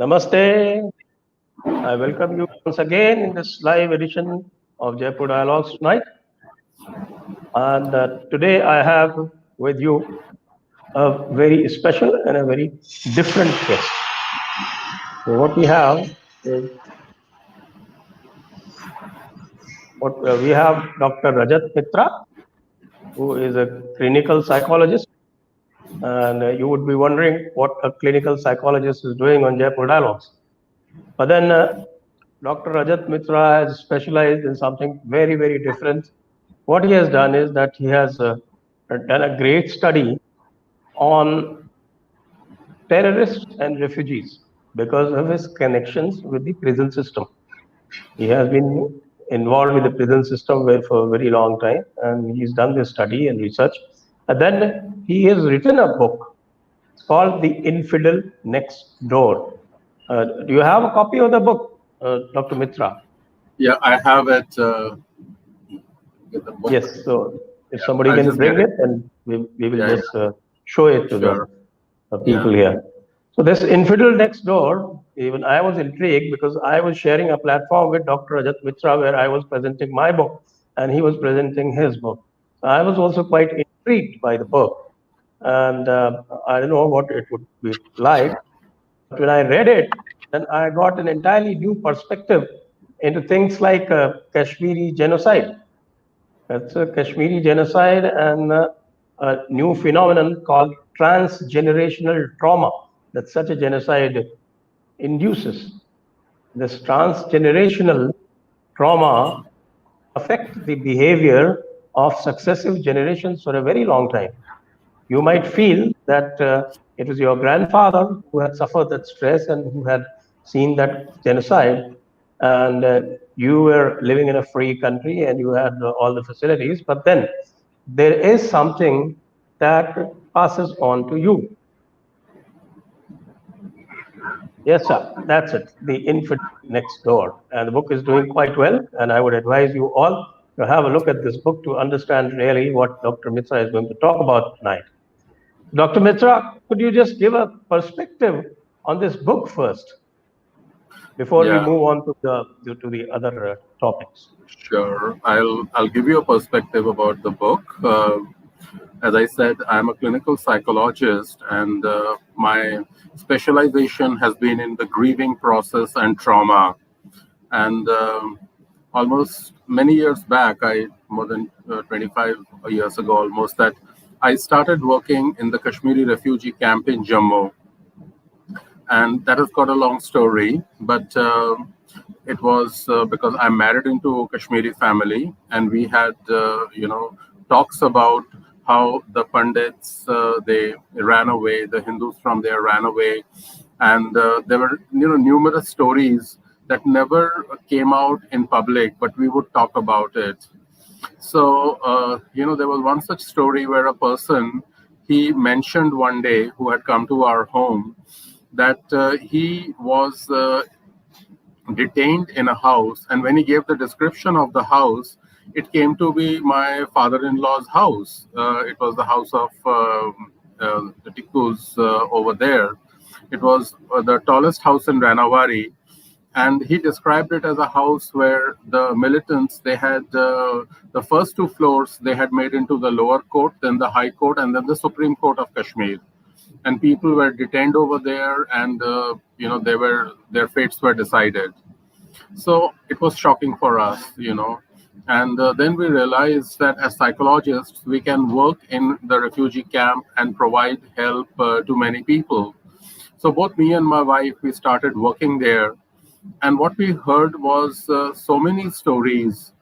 Namaste. I welcome you once again in this live edition of Jaipur Dialogues tonight. And today I have with you a very special and a very different guest. So what we have is we have Dr. Rajat Mitra, who is a clinical psychologist. And you would be wondering what a clinical psychologist is doing on Jaipur Dialogues. But then Dr. Rajat Mitra has specialized in something very, very different. What he has done is that he has done a great study on terrorists and refugees because of his connections with the prison system. He has been involved with the prison system for a very long time, and he's done this study and research. And then he has written a book. It's called The Infidel Next Door. Do you have a copy of the book, Dr. Mitra? Yeah, I have it. Get the book. Yes, so if somebody can bring it, and we will just show it to the people here. So this Infidel Next Door, even I was intrigued because I was sharing a platform with Dr. Rajat Mitra where I was presenting my book and he was presenting his book. So I was also quite intrigued by the book, and I don't know what it would be like. But when I read it, then I got an entirely new perspective into things like Kashmiri genocide. That's a Kashmiri genocide and a new phenomenon called transgenerational trauma that such a genocide induces. This transgenerational trauma affects the behavior of successive generations for a very long time. You might feel that it was your grandfather who had suffered that stress and who had seen that genocide, and you were living in a free country and you had all the facilities, but then there is something that passes on to you. Yes, sir, that's it, The Infidel Next Door. And the book is doing quite well, and I would advise you all to have a look at this book to understand really what Dr. Mitra is going to talk about tonight. Dr. Mitra, could you just give a perspective on this book first before we move on to the other topics? Sure, I'll give you a perspective about the book. As I said, I'm a clinical psychologist, and my specialization has been in the grieving process and trauma. And almost many years back, more than 25 years ago almost, that I started working in the Kashmiri refugee camp in Jammu. And that has got a long story, but it was because I'm married into a Kashmiri family, and we had, talks about how the Pandits, they ran away, the Hindus from there ran away. And there were, numerous stories that never came out in public, but we would talk about it. So, there was one such story where a person, he mentioned one day, who had come to our home, that he was detained in a house. And when he gave the description of the house, it came to be my father-in-law's house. It was the house of the Tikkus over there. It was the tallest house in Ranawari. And he described it as a house where the militants, they had the first two floors, they had made into the lower court, then the high court, and then the Supreme Court of Kashmir. And people were detained over there, and their fates were decided. So it was shocking for us, And then we realized that as psychologists, we can work in the refugee camp and provide help to many people. So both me and my wife, we started working there. And what we heard was so many stories.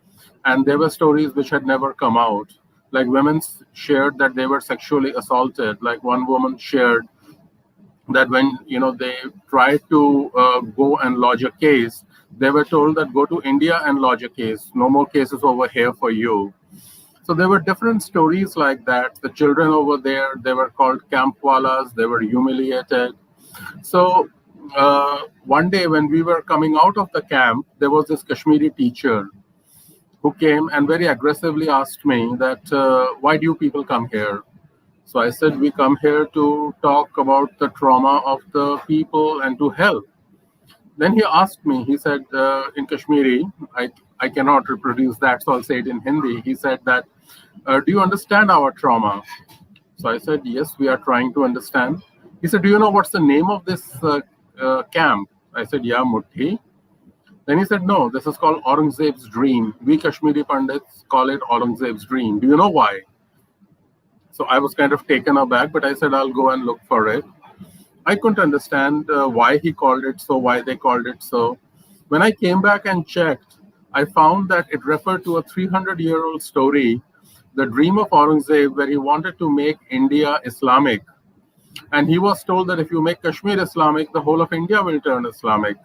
And there were stories which had never come out. Like women shared that they were sexually assaulted. Like one woman shared that when, they tried to go and lodge a case, they were told that go to India and lodge a case. No more cases over here for you. So there were different stories like that. The children over there, they were called campwalas. They were humiliated. So one day when we were coming out of the camp, there was this Kashmiri teacher who came and very aggressively asked me that, why do you people come here? So I said, we come here to talk about the trauma of the people and to help. Then he asked me, he said, in Kashmiri, I cannot reproduce that, so I'll say it in Hindi. He said that, do you understand our trauma? So I said, yes, we are trying to understand. He said, do you know what's the name of this camp? I said, yeah, Muthi. Then he said, no, this is called Aurangzeb's dream. We Kashmiri Pandits call it Aurangzeb's dream. Do you know why? So I was kind of taken aback, but I said, I'll go and look for it. I couldn't understand why he called it so, why they called it so. When I came back and checked, I found that it referred to a 300-year-old story, the dream of Aurangzeb, where he wanted to make India Islamic. And he was told that if you make Kashmir Islamic, the whole of India will turn Islamic.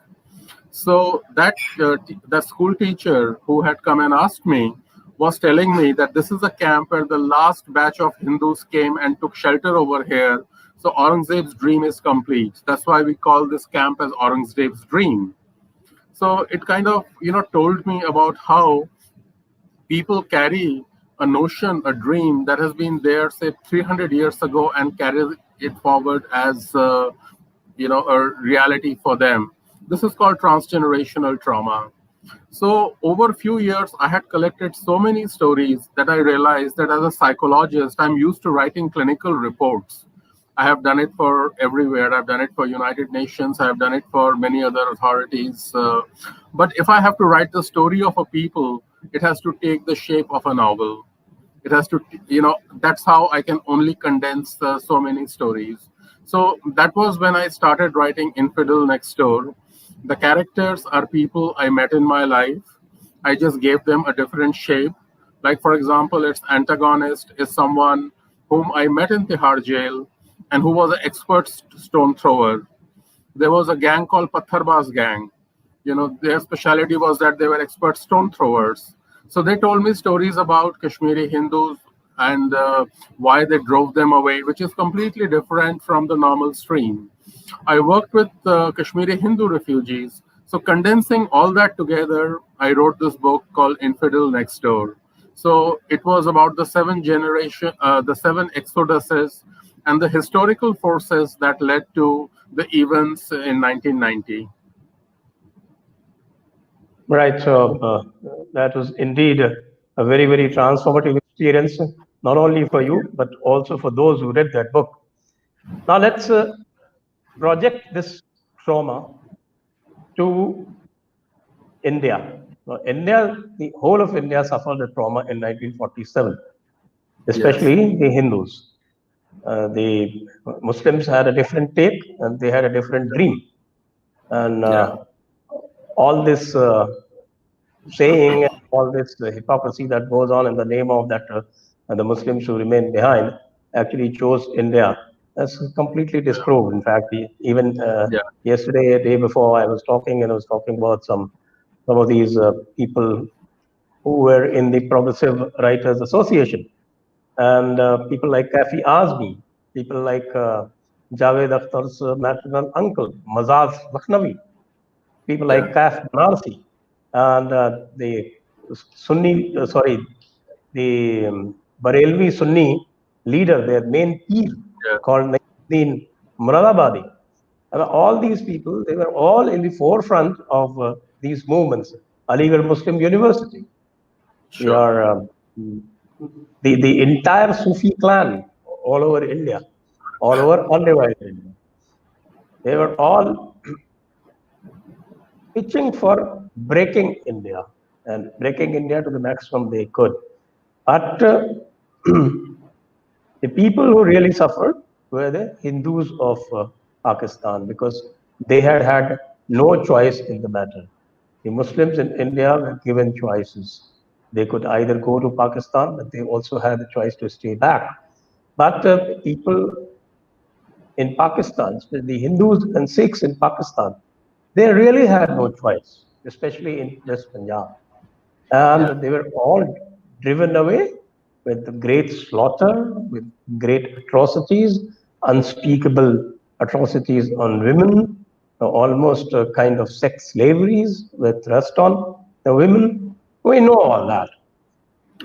So that school teacher who had come and asked me was telling me that this is a camp where the last batch of Hindus came and took shelter over here. So Aurangzeb's dream is complete. That's why we call this camp as Aurangzeb's dream. So it kind of, told me about how people carry a notion, a dream that has been there, say, 300 years ago and carry it forward as, a reality for them. This is called transgenerational trauma. So over a few years, I had collected so many stories that I realized that as a psychologist, I'm used to writing clinical reports. I have done it for everywhere. I've done it for United Nations. I've done it for many other authorities. But if I have to write the story of a people, it has to take the shape of a novel. It has to, that's how I can only condense so many stories. So that was when I started writing Infidel Next Door. The characters are people I met in my life. I just gave them a different shape. Like, for example, its antagonist is someone whom I met in Tihar jail and who was an expert stone thrower. There was a gang called Pattharbaz gang. Their specialty was that they were expert stone throwers. So they told me stories about Kashmiri Hindus and why they drove them away, which is completely different from the normal stream. I worked with Kashmiri Hindu refugees. So condensing all that together, I wrote this book called Infidel Next Door. So it was about the seven exoduses and the historical forces that led to the events in 1990. Right. So that was indeed a very, very transformative experience, not only for you, but also for those who read that book. Now let's project this trauma to India. Now, the whole of India suffered a trauma in 1947, especially the Hindus. The Muslims had a different take and they had a different dream. And all this saying, all this hypocrisy that goes on in the name of that the Muslims who remain behind actually chose India. That's completely disproved. In fact, even yesterday, a day before, I was talking about some of these people who were in the Progressive Writers Association, and people like Kafi Azmi, people like Javed Akhtar's maternal uncle, Mazaz Lakhnavi, people like Kaf Banarsi, and the Barelvi Sunni leader, their main peer, called Naeemuddin Muradabadi. And all these people, they were all in the forefront of these movements. Aligarh Muslim University, the entire Sufi clan all over India, all over undivided India. They were all pitching for breaking India and breaking India to the maximum they could. But the people who really suffered were the Hindus of Pakistan, because they had no choice in the matter. The Muslims in India were given choices. They could either go to Pakistan, but they also had the choice to stay back. But people in Pakistan, especially the Hindus and Sikhs in Pakistan, they really had no choice, especially in West Punjab. And they were all driven away with great slaughter, with great atrocities, unspeakable atrocities on women, almost a kind of sex slaveries with thrust on the women. We know all that.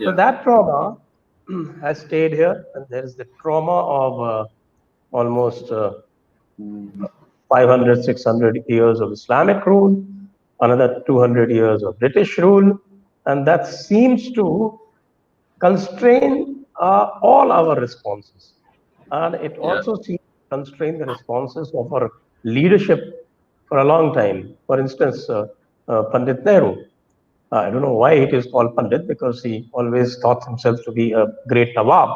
So that trauma has stayed here, and there is the trauma of almost 500, 600 years of Islamic rule, another 200 years of British rule, and that seems to constrain all our responses. And it Yeah. also seems to constrain the responses of our leadership for a long time. For instance, Pandit Nehru. I don't know why it is called Pandit, because he always thought himself to be a great Nawab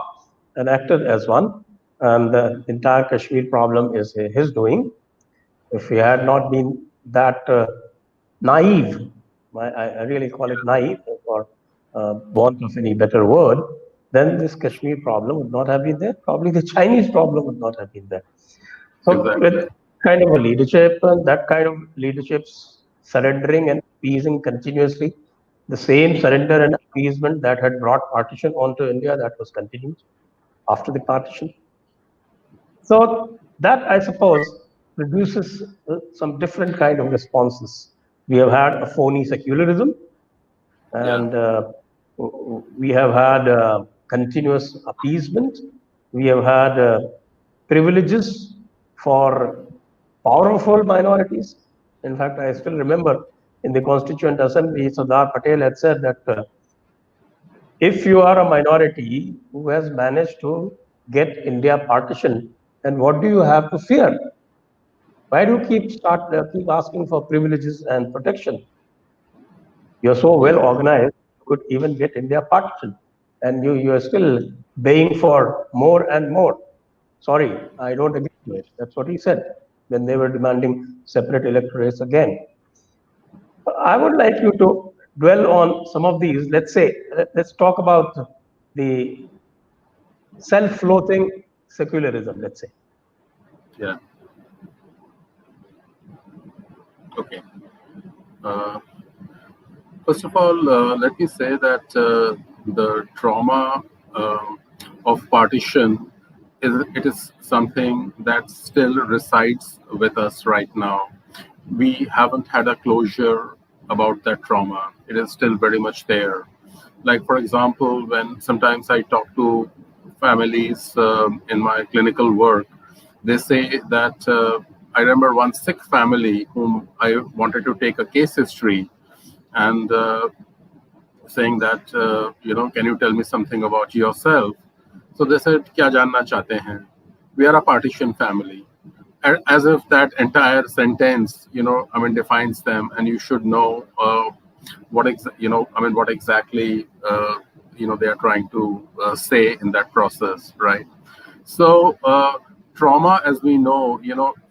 and acted as one. And the entire Kashmir problem is his doing. If he had not been that naive, I really call it naive for want of any better word, then this Kashmir problem would not have been there. Probably the Chinese problem would not have been there. So Exactly. with kind of a leadership, and that kind of leadership's surrendering and appeasing continuously, the same surrender and appeasement that had brought partition onto India, that was continued after the partition. So that, I suppose, produces some different kind of responses. We have had a phony secularism, Yeah. and we have had continuous appeasement. We have had privileges for powerful minorities. In fact, I still remember in the Constituent Assembly, Sardar Patel had said that if you are a minority who has managed to get India partition, then what do you have to fear? Why do you keep asking for privileges and protection? You're so well Yeah. organized, you could even get India partition, and you're still baying for more and more. Sorry, I don't agree to it. That's what he said when they were demanding separate electorates again. I would like you to dwell on some of these. Let's talk about the self-loathing secularism, let's say. Yeah. Okay. Uh, First of all, let me say that the trauma of partition is something that still resides with us right now. We haven't had a closure about that trauma. It is still very much there. Like, for example, when sometimes I talk to families in my clinical work, they say that I remember one Sikh family whom I wanted to take a case history, and saying that, can you tell me something about yourself? So they said, "Kya janna chahte hain?" We are a partition family. As if that entire sentence, defines them, and you should know what exactly, they are trying to say in that process, right? So trauma, as we know,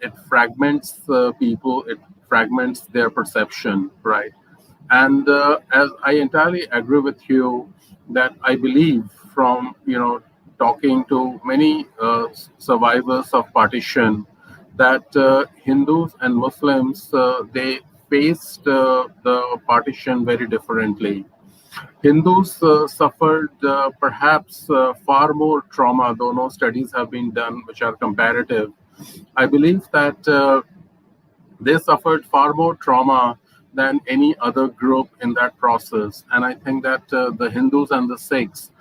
it fragments people, it fragments their perception, right? And as I entirely agree with you, that I believe from talking to many survivors of partition, that Hindus and Muslims, they faced the partition very differently. Hindus suffered perhaps far more trauma, though no studies have been done which are comparative. I believe that they suffered far more trauma than any other group in that process. And I think that the Hindus and the Sikhs,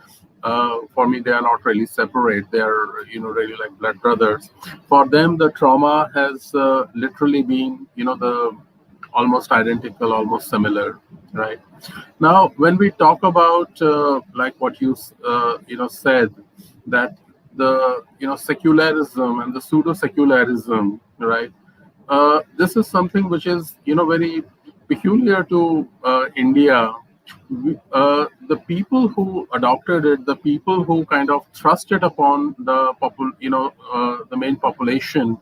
for me, they are not really separate. They are, really like blood brothers. For them, the trauma has literally been, the almost identical, almost similar, right? Now, when we talk about like what you, said, that the, secularism and the pseudo-secularism, right? This is something which is, very peculiar to India. The people who adopted it, the people who kind of thrust it upon the main population,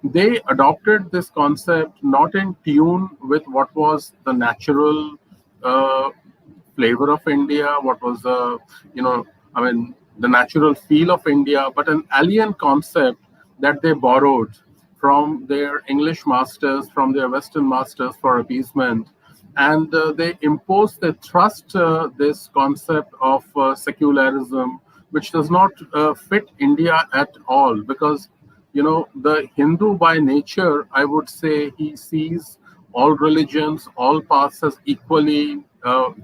they adopted this concept not in tune with what was the natural uh, flavor of India, what was the natural feel of India, but an alien concept that they borrowed from their English masters, from their Western masters for appeasement. And they imposed, they thrust this concept of secularism, which does not fit India at all, because the Hindu by nature, I would say, he sees all religions, all paths as equally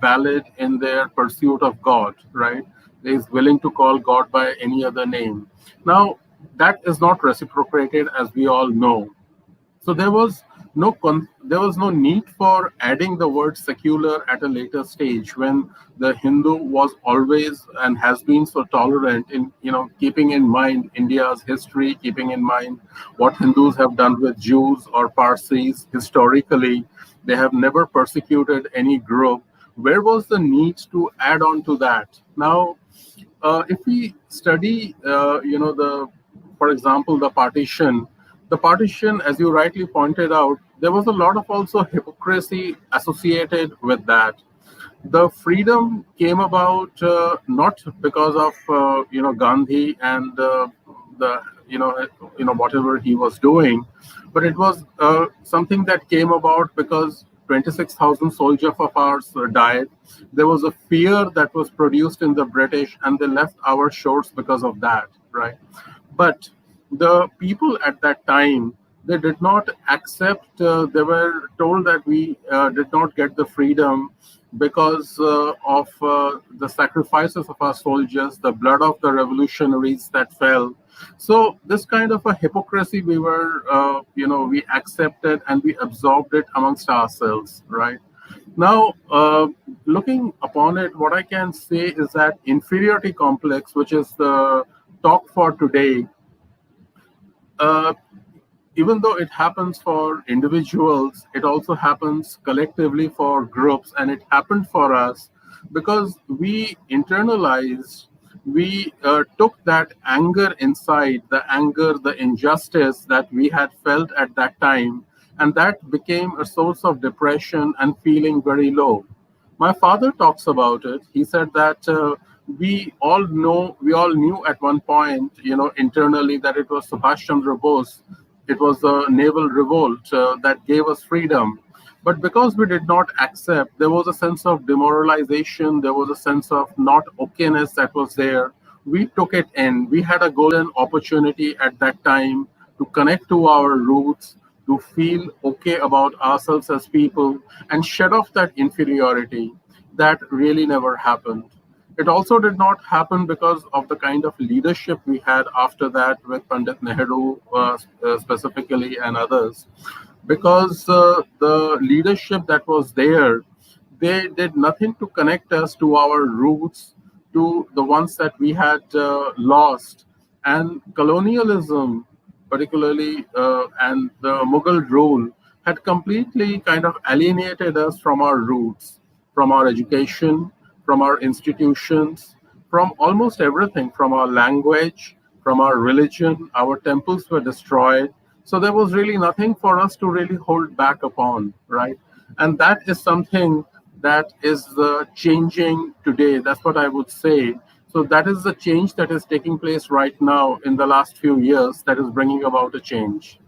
valid in their pursuit of God, right? He is willing to call God by any other name. Now, that is not reciprocated, as we all know. So there was no need for adding the word secular at a later stage, when the Hindu was always and has been so tolerant in, keeping in mind India's history, keeping in mind what Hindus have done with Jews or Parsis historically. They have never persecuted any group. Where was the need to add on to that? Now, if we study, for example, the partition, as you rightly pointed out, there was a lot of also hypocrisy associated with that. The freedom came about not because of Gandhi and the whatever he was doing, but it was something that came about because 26,000 soldiers of ours died. There was a fear that was produced in the British, and they left our shores because of that, right? But the people at that time, they did not accept, they were told that we did not get the freedom because of the sacrifices of our soldiers, the blood of the revolutionaries that fell. So this kind of a hypocrisy we were, we accepted and we absorbed it amongst ourselves, right? Now, looking upon it, what I can say is that inferiority complex, which is the talk for today, uh, even though it happens for individuals, it also happens collectively for groups, and it happened for us because we internalized, we took that anger inside, the anger, the injustice that we had felt at that time, and that became a source of depression and feeling very low. My father talks about it. He said that we all knew at one point, internally, that it was Subhash Chandra Bose. It was the naval revolt that gave us freedom. But because we did not accept, there was a sense of demoralization, there was a sense of not okayness that was there. We took it in. We had a golden opportunity at that time to connect to our roots, to feel okay about ourselves as people, and shed off that inferiority. That really never happened. It also did not happen because of the kind of leadership we had after that with Pandit Nehru specifically and others. Because the leadership that was there, they did nothing to connect us to our roots, to the ones that we had lost. And colonialism, particularly, and the Mughal rule, had completely kind of alienated us from our roots, from our education, from our institutions, from almost everything, from our language, from our religion. Our temples were destroyed. So there was really nothing for us to really hold back upon, right? And that is something that is changing today. That's what I would say. So that is the change that is taking place right now in the last few years that is bringing about a change.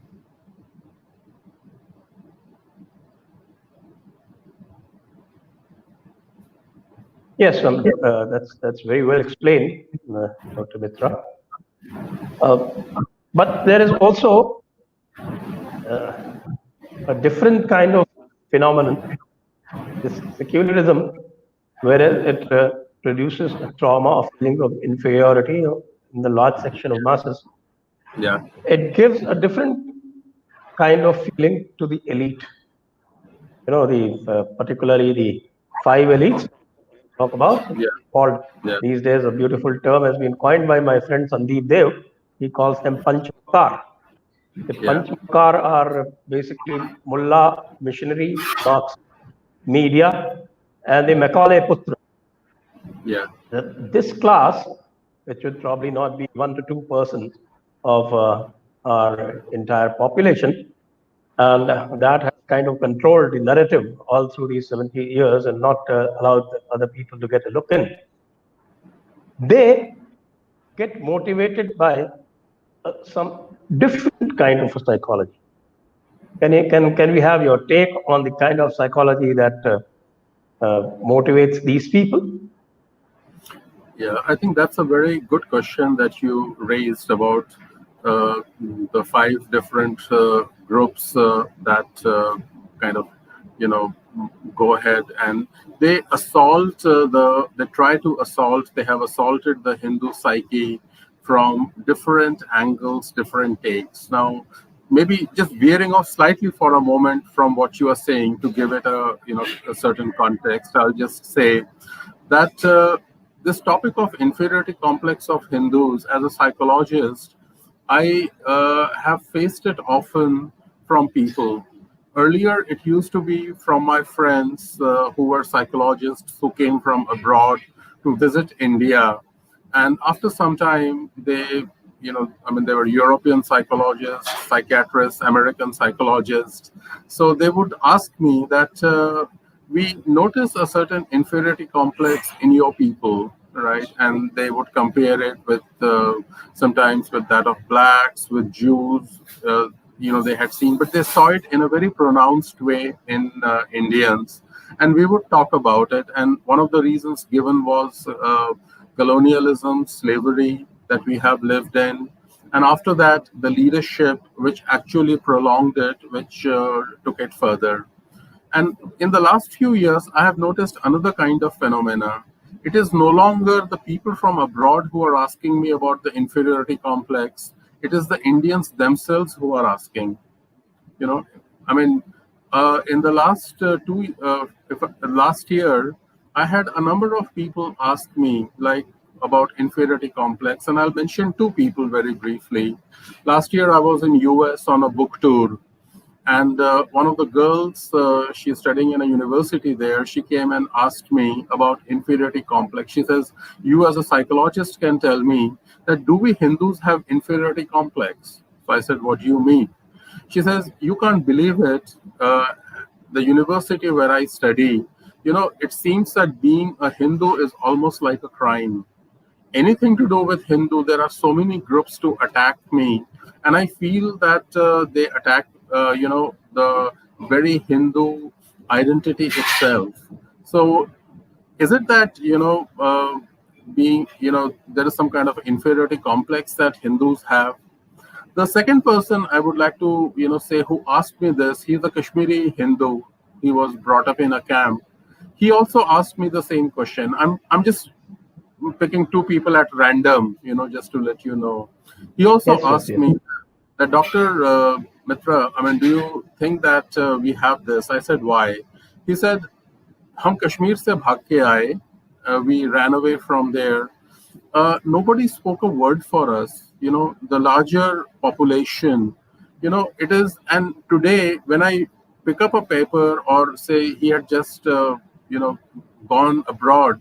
Yes, that's very well explained, Dr. Mitra. But there is also a different kind of phenomenon, this secularism, whereas it produces a trauma of feeling of inferiority in the large section of masses. Yeah. It gives a different kind of feeling to the elite. Particularly the five elites talk about, called these days, a beautiful term has been coined by my friend Sandeep Dev. He calls them Panchmakar. The Panchmakar are basically mullah, missionary, Marx, media, and the Macaulay Putra. Yeah. This class, which would probably not be 1 to 2% of our entire population, and that has kind of controlled the narrative all through these 70 years and not allowed other people to get a look in. They get motivated by some different kind of psychology. Can we have your take on the kind of psychology that motivates these people? Yeah, I think that's a very good question that you raised about the five different groups that kind of, go ahead and they assault they try to assault, they have assaulted the Hindu psyche from different angles, different takes. Now, maybe just veering off slightly for a moment from what you are saying to give it a certain context. I'll just say that this topic of inferiority complex of Hindus, as a psychologist, I have faced it often from people. Earlier, it used to be from my friends who were psychologists who came from abroad to visit India. And after some time, they were European psychologists, psychiatrists, American psychologists. So they would ask me that we notice a certain inferiority complex in your people, right? And they would compare it with sometimes with that of blacks, with Jews. They had seen, but they saw it in a very pronounced way in Indians. And we would talk about it. And one of the reasons given was colonialism, slavery that we have lived in. And after that, the leadership, which actually prolonged it, which took it further. And in the last few years, I have noticed another kind of phenomena. It is no longer the people from abroad who are asking me about the inferiority complex. It is the Indians themselves who are asking. You know, I mean, in the last year, I had a number of people ask me like about inferiority complex, and I'll mention two people very briefly. Last year, I was in US on a book tour, and one of the girls, she's studying in a university there, she came and asked me about inferiority complex. She says, you as a psychologist can tell me that do we Hindus have inferiority complex? So I said, what do you mean? She says, you can't believe it. The university where I study, it seems that being a Hindu is almost like a crime. Anything to do with Hindu, there are so many groups to attack me. And I feel that they attack, the very Hindu identity itself. So is it that, there is some kind of inferiority complex that Hindus have? The second person I would like to, say who asked me this, he's a Kashmiri Hindu. He was brought up in a camp. He also asked me the same question. I'm just picking two people at random, just to let you know. He also asked me that, Dr. Mitra, do you think that we have this? I said, why? He said, "Hum Kashmir se bhag ke aaye. We ran away from there. Nobody spoke a word for us. The larger population, it is. And today, when I pick up a paper or say he had just, gone abroad,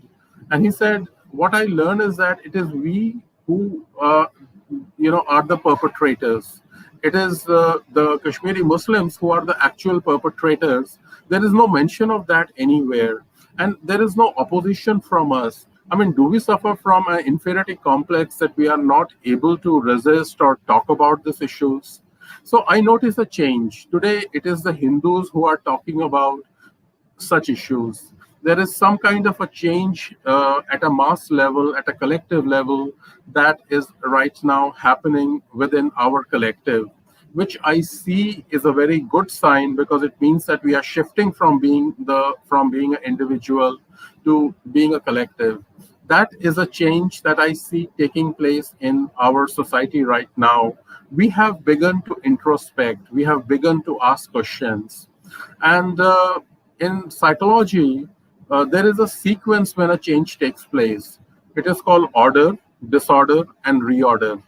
and he said, what I learn is that it is we who, are the perpetrators. It is the Kashmiri Muslims who are the actual perpetrators. There is no mention of that anywhere. And there is no opposition from us. Do we suffer from an inferiority complex that we are not able to resist or talk about these issues? So I notice a change. Today, it is the Hindus who are talking about such issues. There is some kind of a change at a mass level, at a collective level, that is right now happening within our collective, which I see is a very good sign, because it means that we are shifting from being an individual to being a collective. That is a change that I see taking place in our society right now. We have begun to introspect. We have begun to ask questions. And in psychology, there is a sequence when a change takes place. It is called order, disorder, and reorder.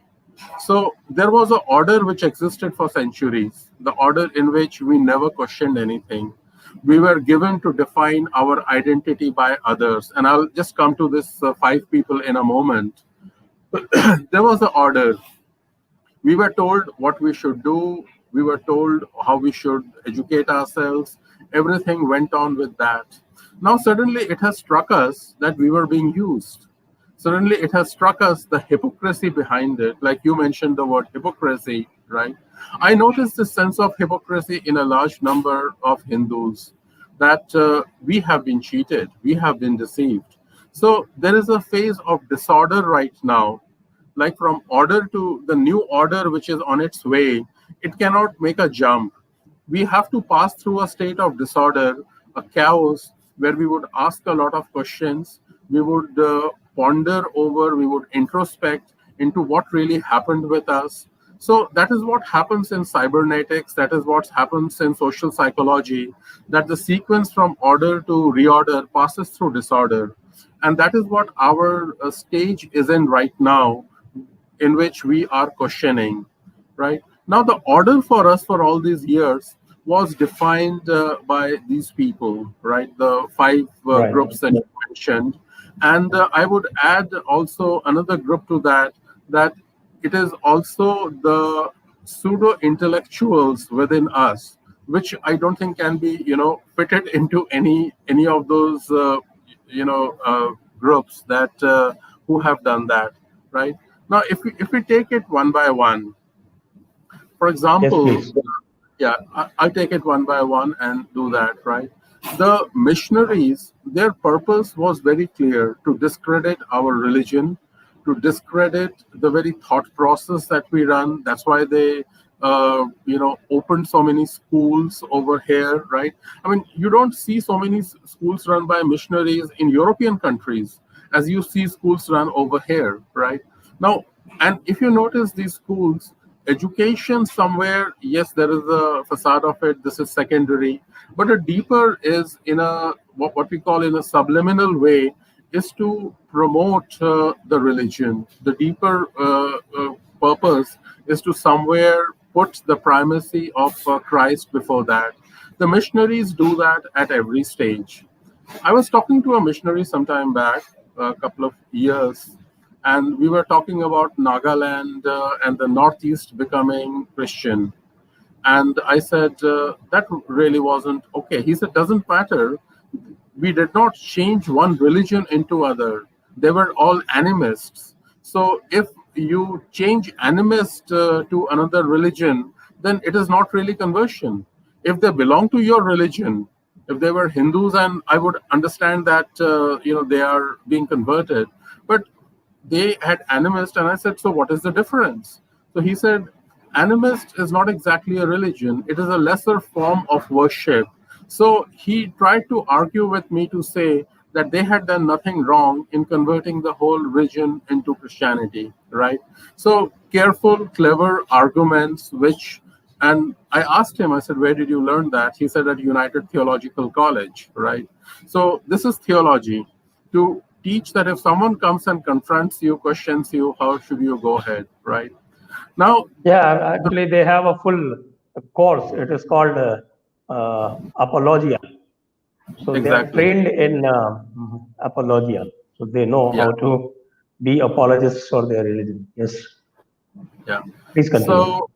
So there was an order which existed for centuries, the order in which we never questioned anything. We were given to define our identity by others. And I'll just come to this five people in a moment. There was an order. We were told what we should do. We were told how we should educate ourselves. Everything went on with that. Now, suddenly it has struck us that we were being used. Suddenly it has struck us the hypocrisy behind it. Like you mentioned the word hypocrisy, right? I noticed this sense of hypocrisy in a large number of Hindus, that we have been cheated, we have been deceived. So there is a phase of disorder right now, like from order to the new order, which is on its way. It cannot make a jump. We have to pass through a state of disorder, a chaos, where we would ask a lot of questions. We would ponder over, we would introspect into what really happened with us. So that is what happens in cybernetics. That is what happens in social psychology, that the sequence from order to reorder passes through disorder. And that is what our stage is in right now, in which we are questioning, right? Now, the order for us for all these years was defined by these people, right? The five Right. groups that you mentioned. And I would add also another group to that, that it is also the pseudo intellectuals within us, which I don't think can be, fitted into any of those, groups that who have done that, right? Now, if we take it one by one, for Yes, example, please. yeah, I'll take it one by one and do that, right? The missionaries, their purpose was very clear: to discredit our religion, to discredit the very thought process that we run. That's why they, opened so many schools over here, right? I mean, you don't see so many schools run by missionaries in European countries as you see schools run over here, right? Now, and if you notice these schools, education somewhere, yes, there is a facade of it, this is secondary, but a deeper is in a what we call in a subliminal way, is to promote the religion. The deeper purpose is to somewhere put the primacy of Christ before that. The missionaries do that at every stage. I was talking to a missionary sometime back, a couple of years, and we were talking about Nagaland and the Northeast becoming Christian. And I said, that really wasn't okay. He said, doesn't matter. We did not change one religion into other. They were all animists. So if you change animist to another religion, then it is not really conversion. If they belong to your religion, if they were Hindus, and I would understand that they are being converted, but they had animist, and I said, so what is the difference? So he said, animist is not exactly a religion, it is a lesser form of worship. So he tried to argue with me to say that they had done nothing wrong in converting the whole region into Christianity, right? So careful, clever arguments, which, and I asked him, I said, where did you learn that? He said, at United Theological College, right? So this is theology, to teach that if someone comes and confronts you, questions you, how should you go ahead, right? Now, Yeah, actually, they have a full course. It is called apologia. So they are exactly, trained in apologia. So they know yeah, how to be apologists for their religion. Yes, yeah. please continue. So,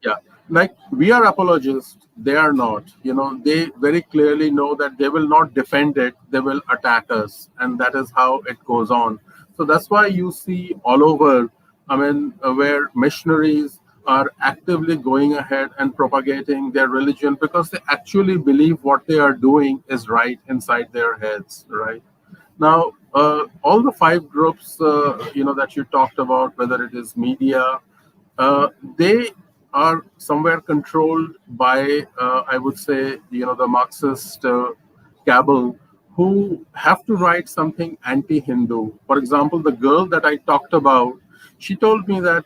yeah, like we are apologists, they are not. They very clearly know that they will not defend it, they will attack us. And that is how it goes on. So that's why you see all over, I mean, where missionaries are actively going ahead and propagating their religion because they actually believe what they are doing is right inside their heads, right? Now, all the five groups, that you talked about, whether it is media, they are somewhere controlled by, I would say, the Marxist cabal, who have to write something anti-Hindu. For example, the girl that I talked about, she told me that,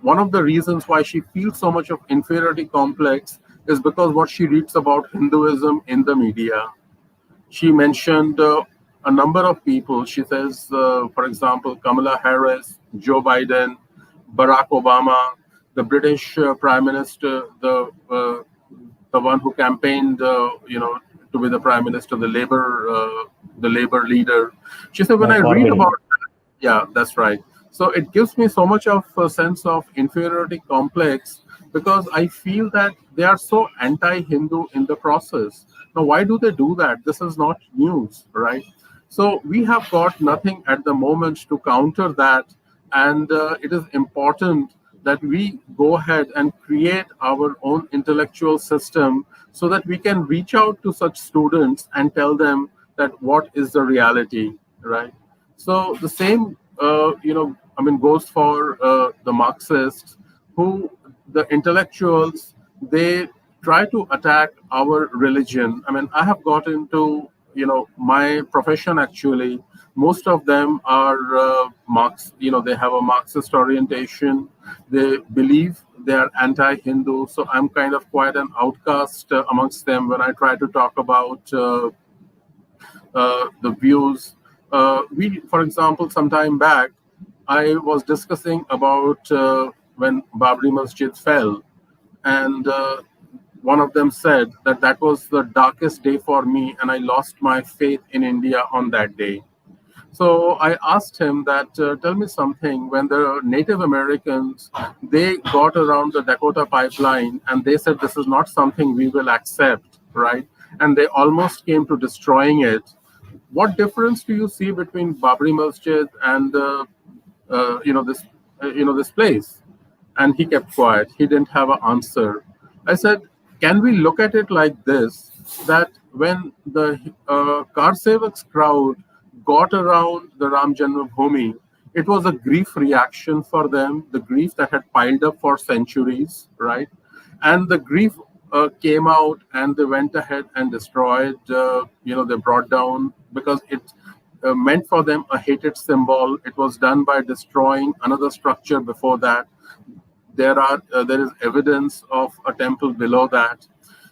one of the reasons why she feels so much of inferiority complex is because what she reads about Hinduism in the media. She mentioned a number of people. She says, for example, Kamala Harris, Joe Biden, Barack Obama, the British Prime Minister, the one who campaigned, to be the Prime Minister, the Labour leader. She said, when I read Corbyn. about that, yeah, that's right. So it gives me so much of a sense of inferiority complex because I feel that they are so anti-Hindu in the process. Now, why do they do that? This is not news, right? So we have got nothing at the moment to counter that, and it is important that we go ahead and create our own intellectual system so that we can reach out to such students and tell them that what is the reality, right? So the same, goes for the Marxists, who the intellectuals, they try to attack our religion. I mean, I have got into, my profession actually, most of them are Marx. They have a Marxist orientation. They believe they are anti-Hindu. So I'm kind of quite an outcast amongst them when I try to talk about the views. For example, some time back, I was discussing about when Babri Masjid fell, and one of them said that that was the darkest day for me, and I lost my faith in India on that day. So I asked him that, tell me something, when the Native Americans, they got around the Dakota pipeline and they said, this is not something we will accept, right? And they almost came to destroying it. What difference do you see between Babri Masjid and this place? And he kept quiet. He didn't have an answer. I said, can we look at it like this, that when the Karsevaks crowd got around the Ram Janmabhoomi, it was a grief reaction for them, the grief that had piled up for centuries, right? And the grief came out and they went ahead and destroyed, they brought down, because it meant for them a hated symbol. It was done by destroying another structure before that. There is evidence of a temple below that.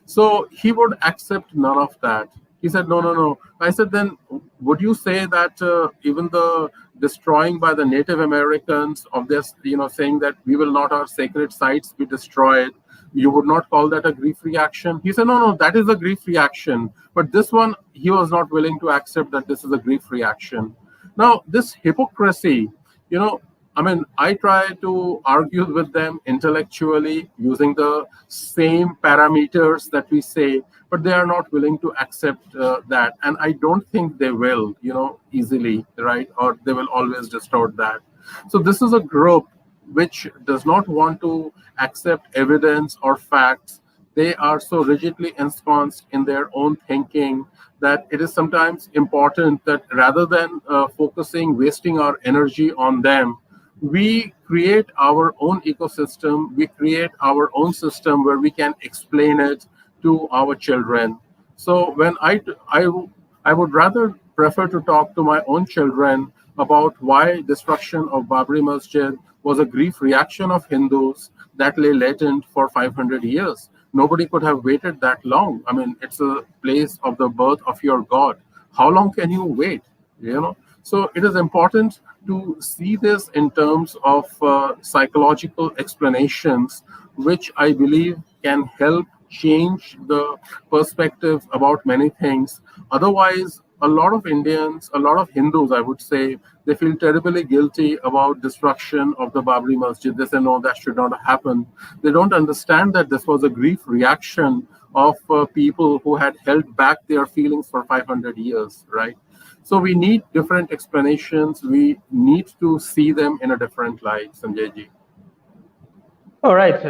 So he would accept none of that. He said, no. I said, then would you say that even the destroying by the Native Americans of this, saying that we will not our sacred sites be destroyed, you would not call that a grief reaction? He said, no, that is a grief reaction. But this one, he was not willing to accept that this is a grief reaction. Now, this hypocrisy, I try to argue with them intellectually using the same parameters that we say, but they are not willing to accept that. And I don't think they will, easily, right? Or they will always distort that. So this is a group which does not want to accept evidence or facts. They are so rigidly ensconced in their own thinking that it is sometimes important that rather than wasting our energy on them, we create our own ecosystem, we create our own system where we can explain it to our children. So when I would rather prefer to talk to my own children about why destruction of Babri Masjid was a grief reaction of Hindus that lay latent for 500 years. Nobody could have waited that long. I mean, it's a place of the birth of your God. How long can you wait? So it is important to see this in terms of psychological explanations, which I believe can help change the perspective about many things. Otherwise, a lot of Indians, a lot of Hindus, I would say, they feel terribly guilty about destruction of the Babri Masjid. They say, no, that should not happen. They don't understand that this was a grief reaction of people who had held back their feelings for 500 years, right? So we need different explanations. We need to see them in a different light, Sanjay ji. All right.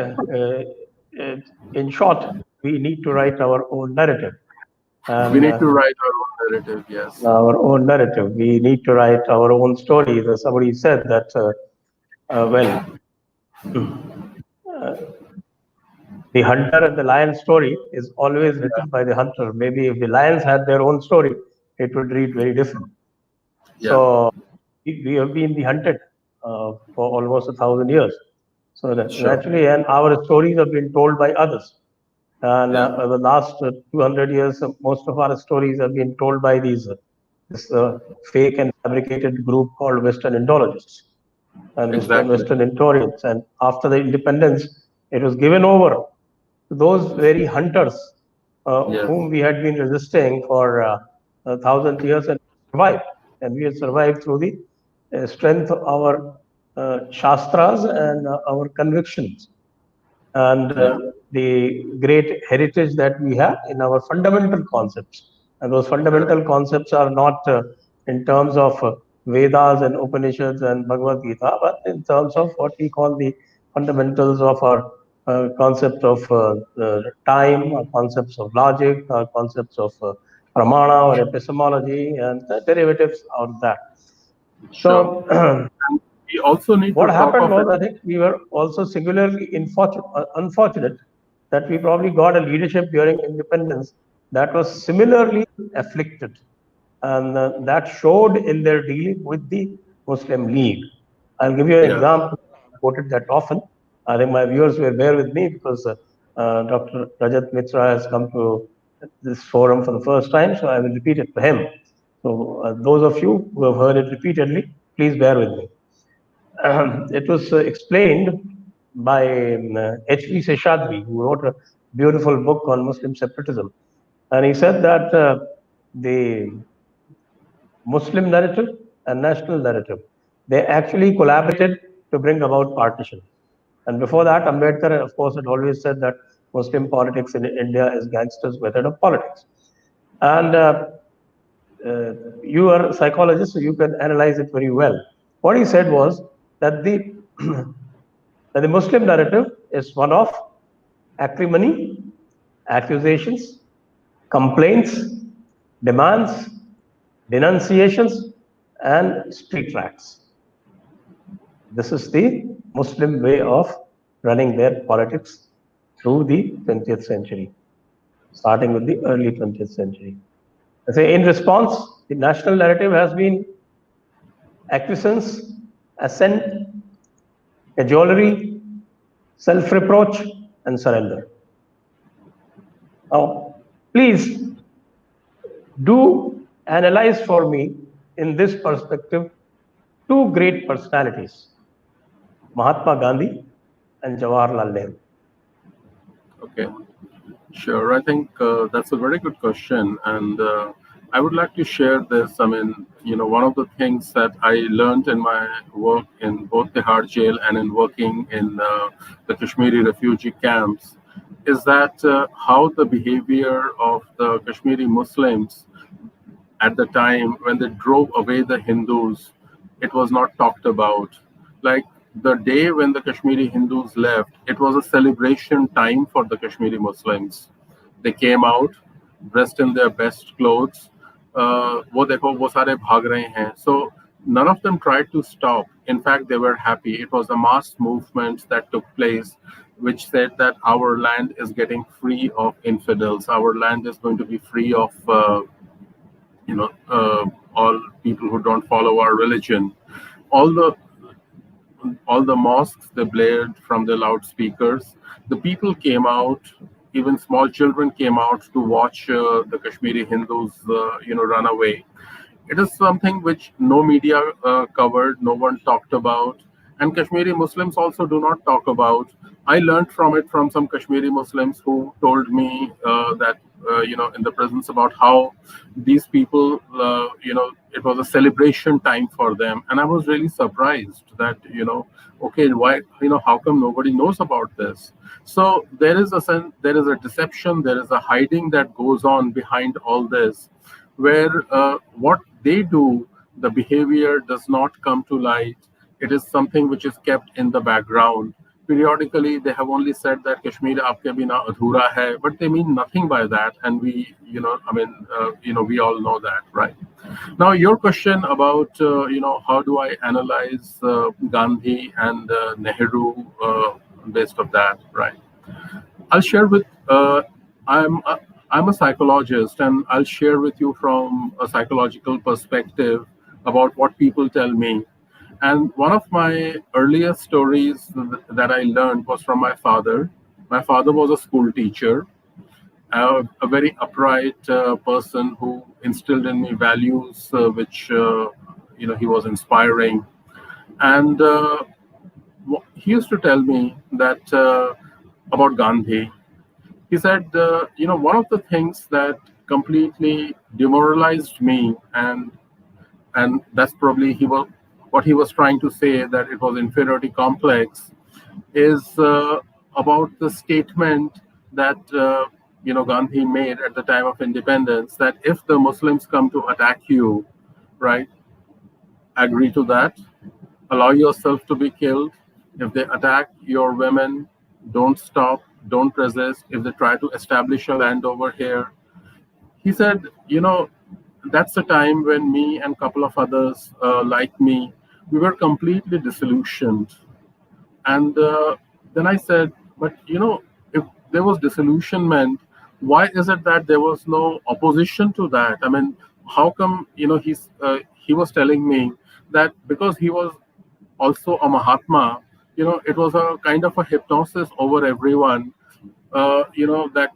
In short, we need to write our own narrative. We need to write our own narrative, yes. Our own narrative. We need to write our own stories. Somebody said that, the hunter and the lion story is always written by the hunter. Maybe if the lions had their own story, it would read very different. Yeah. So we have been the hunted for almost 1,000 years. So that naturally, and our stories have been told by others. And the last 200 years, most of our stories have been told by this fake and fabricated group called Western Indologists and Western Intorians. And after the independence, it was given over to those very hunters whom we had been resisting for 1,000 years and survived. And we have survived through the strength of our Shastras and our convictions. And the great heritage that we have in our fundamental concepts. And those fundamental concepts are not in terms of Vedas and Upanishads and Bhagavad Gita, but in terms of what we call the fundamentals of our concept of time, our concepts of logic, our concepts of pramana or epistemology, and the derivatives of that. So, we also need what happened was, I think we were also singularly unfortunate that we probably got a leadership during independence that was similarly afflicted and that showed in their dealing with the Muslim League. I'll give you an example. I quoted that often. I think my viewers will bear with me because Dr. Rajat Mitra has come to this forum for the first time, so I will repeat it for him. So those of you who have heard it repeatedly, please bear with me. It was explained by H.V. Seshadri, who wrote a beautiful book on Muslim separatism. And he said that the Muslim narrative and national narrative, they actually collaborated to bring about partition. And before that, Ambedkar, of course, had always said that Muslim politics in India is gangsters' method of politics. And you are a psychologist, so you can analyze it very well. What he said was that the Muslim narrative is one of acrimony, accusations, complaints, demands, denunciations, and street racks. This is the Muslim way of running their politics through the 20th century, starting with the early 20th century. I say in response, the national narrative has been acquiescence, assent, cajolery, self-reproach, and surrender. Now, please do analyze for me in this perspective two great personalities, Mahatma Gandhi and Jawaharlal Nehru. Okay, sure. I think that's a very good question, and I would like to share this. I mean, one of the things that I learned in my work in both Tihar jail and in working in the Kashmiri refugee camps is that how the behavior of the Kashmiri Muslims at the time when they drove away the Hindus, it was not talked about. Like the day when the Kashmiri Hindus left, it was a celebration time for the Kashmiri Muslims. They came out dressed in their best clothes. वो देखो वो सारे भाग रहे हैं. So none of them tried to stop. In fact, they were happy. It was a mass movement that took place, which said that our land is getting free of infidels. Our land is going to be free of all people who don't follow our religion. All the mosques, they blared from the loudspeakers. The people came out. Even small children came out to watch the Kashmiri Hindus, run away. It is something which no media covered, no one talked about, and Kashmiri Muslims also do not talk about. I learned from it from some Kashmiri Muslims who told me that, in the presence about how these people, it was a celebration time for them. And I was really surprised that, okay, why, how come nobody knows about this? So there is a deception, there is a hiding that goes on behind all this, where what they do, the behavior does not come to light. It is something which is kept in the background. Periodically, they have only said that Kashmir aapke bina adhura hai, but they mean nothing by that. And we, we all know that, right? Now, your question about, how do I analyze Gandhi and Nehru based of that, right? I'll share with, I'm a psychologist, and I'll share with you from a psychological perspective about what people tell me. And one of my earliest stories that I learned was from my father. My father was a school teacher, a very upright person who instilled in me values which he was inspiring. And he used to tell me that about Gandhi. He said, one of the things that completely demoralized me, and that's probably what he was trying to say, that it was inferiority complex, is about the statement that Gandhi made at the time of independence, that if the Muslims come to attack you, right, agree to that, allow yourself to be killed. If they attack your women, don't stop, don't resist. If they try to establish a land over here, he said, that's the time when me and a couple of others like me, we were completely disillusioned. And then I said, but if there was disillusionment, why is it that there was no opposition to that? I mean, how come, he was telling me that because he was also a Mahatma, it was a kind of a hypnosis over everyone, that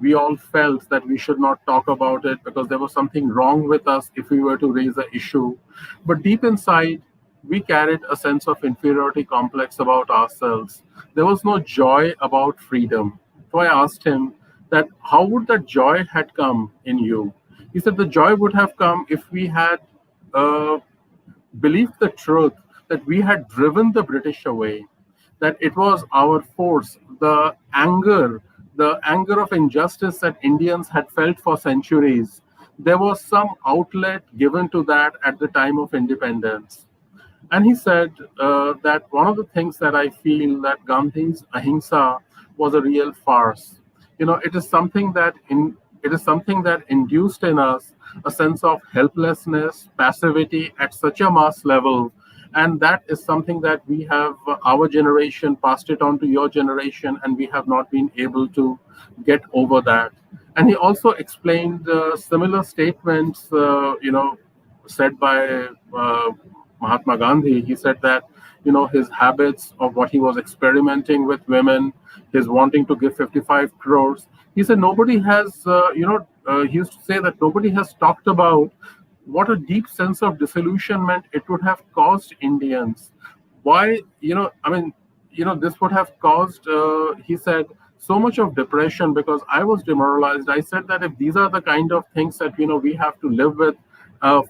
we all felt that we should not talk about it because there was something wrong with us if we were to raise the issue. But deep inside, we carried a sense of inferiority complex about ourselves. There was no joy about freedom. So I asked him that how would that joy had come in you? He said the joy would have come if we had uh, believed the truth that we had driven the British away, that it was our force, the anger of injustice that Indians had felt for centuries. There was some outlet given to that at the time of independence. And he said that one of the things that I feel that Gandhi's ahimsa was a real farce. It is something that induced in us a sense of helplessness, passivity at such a mass level, and that is something that we have our generation passed it on to your generation, and we have not been able to get over that. And he also explained similar statements, said by Mahatma Gandhi. He said that, his habits of what he was experimenting with women, his wanting to give 55 crores. He said nobody has, he used to say that nobody has talked about what a deep sense of disillusionment it would have caused Indians. Why, this would have caused, he said, so much of depression because I was demoralized. I said that if these are the kind of things that, we have to live with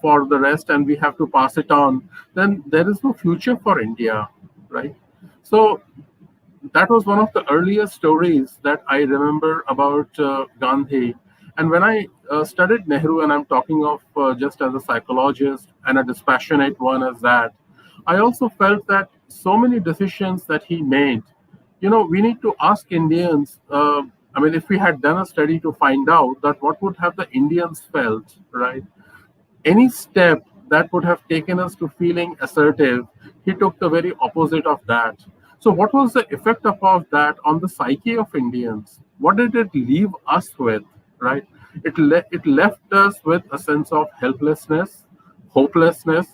for the rest and we have to pass it on, then there is no future for India, right? So that was one of the earliest stories that I remember about Gandhi. And when I studied Nehru, and I'm talking of just as a psychologist and a dispassionate one as that, I also felt that so many decisions that he made, we need to ask Indians. If we had done a study to find out that what would have the Indians felt, right? Any step that would have taken us to feeling assertive, he took the very opposite of that. So, what was the effect of that on the psyche of Indians? What did it leave us with, right? It left us with a sense of helplessness, hopelessness,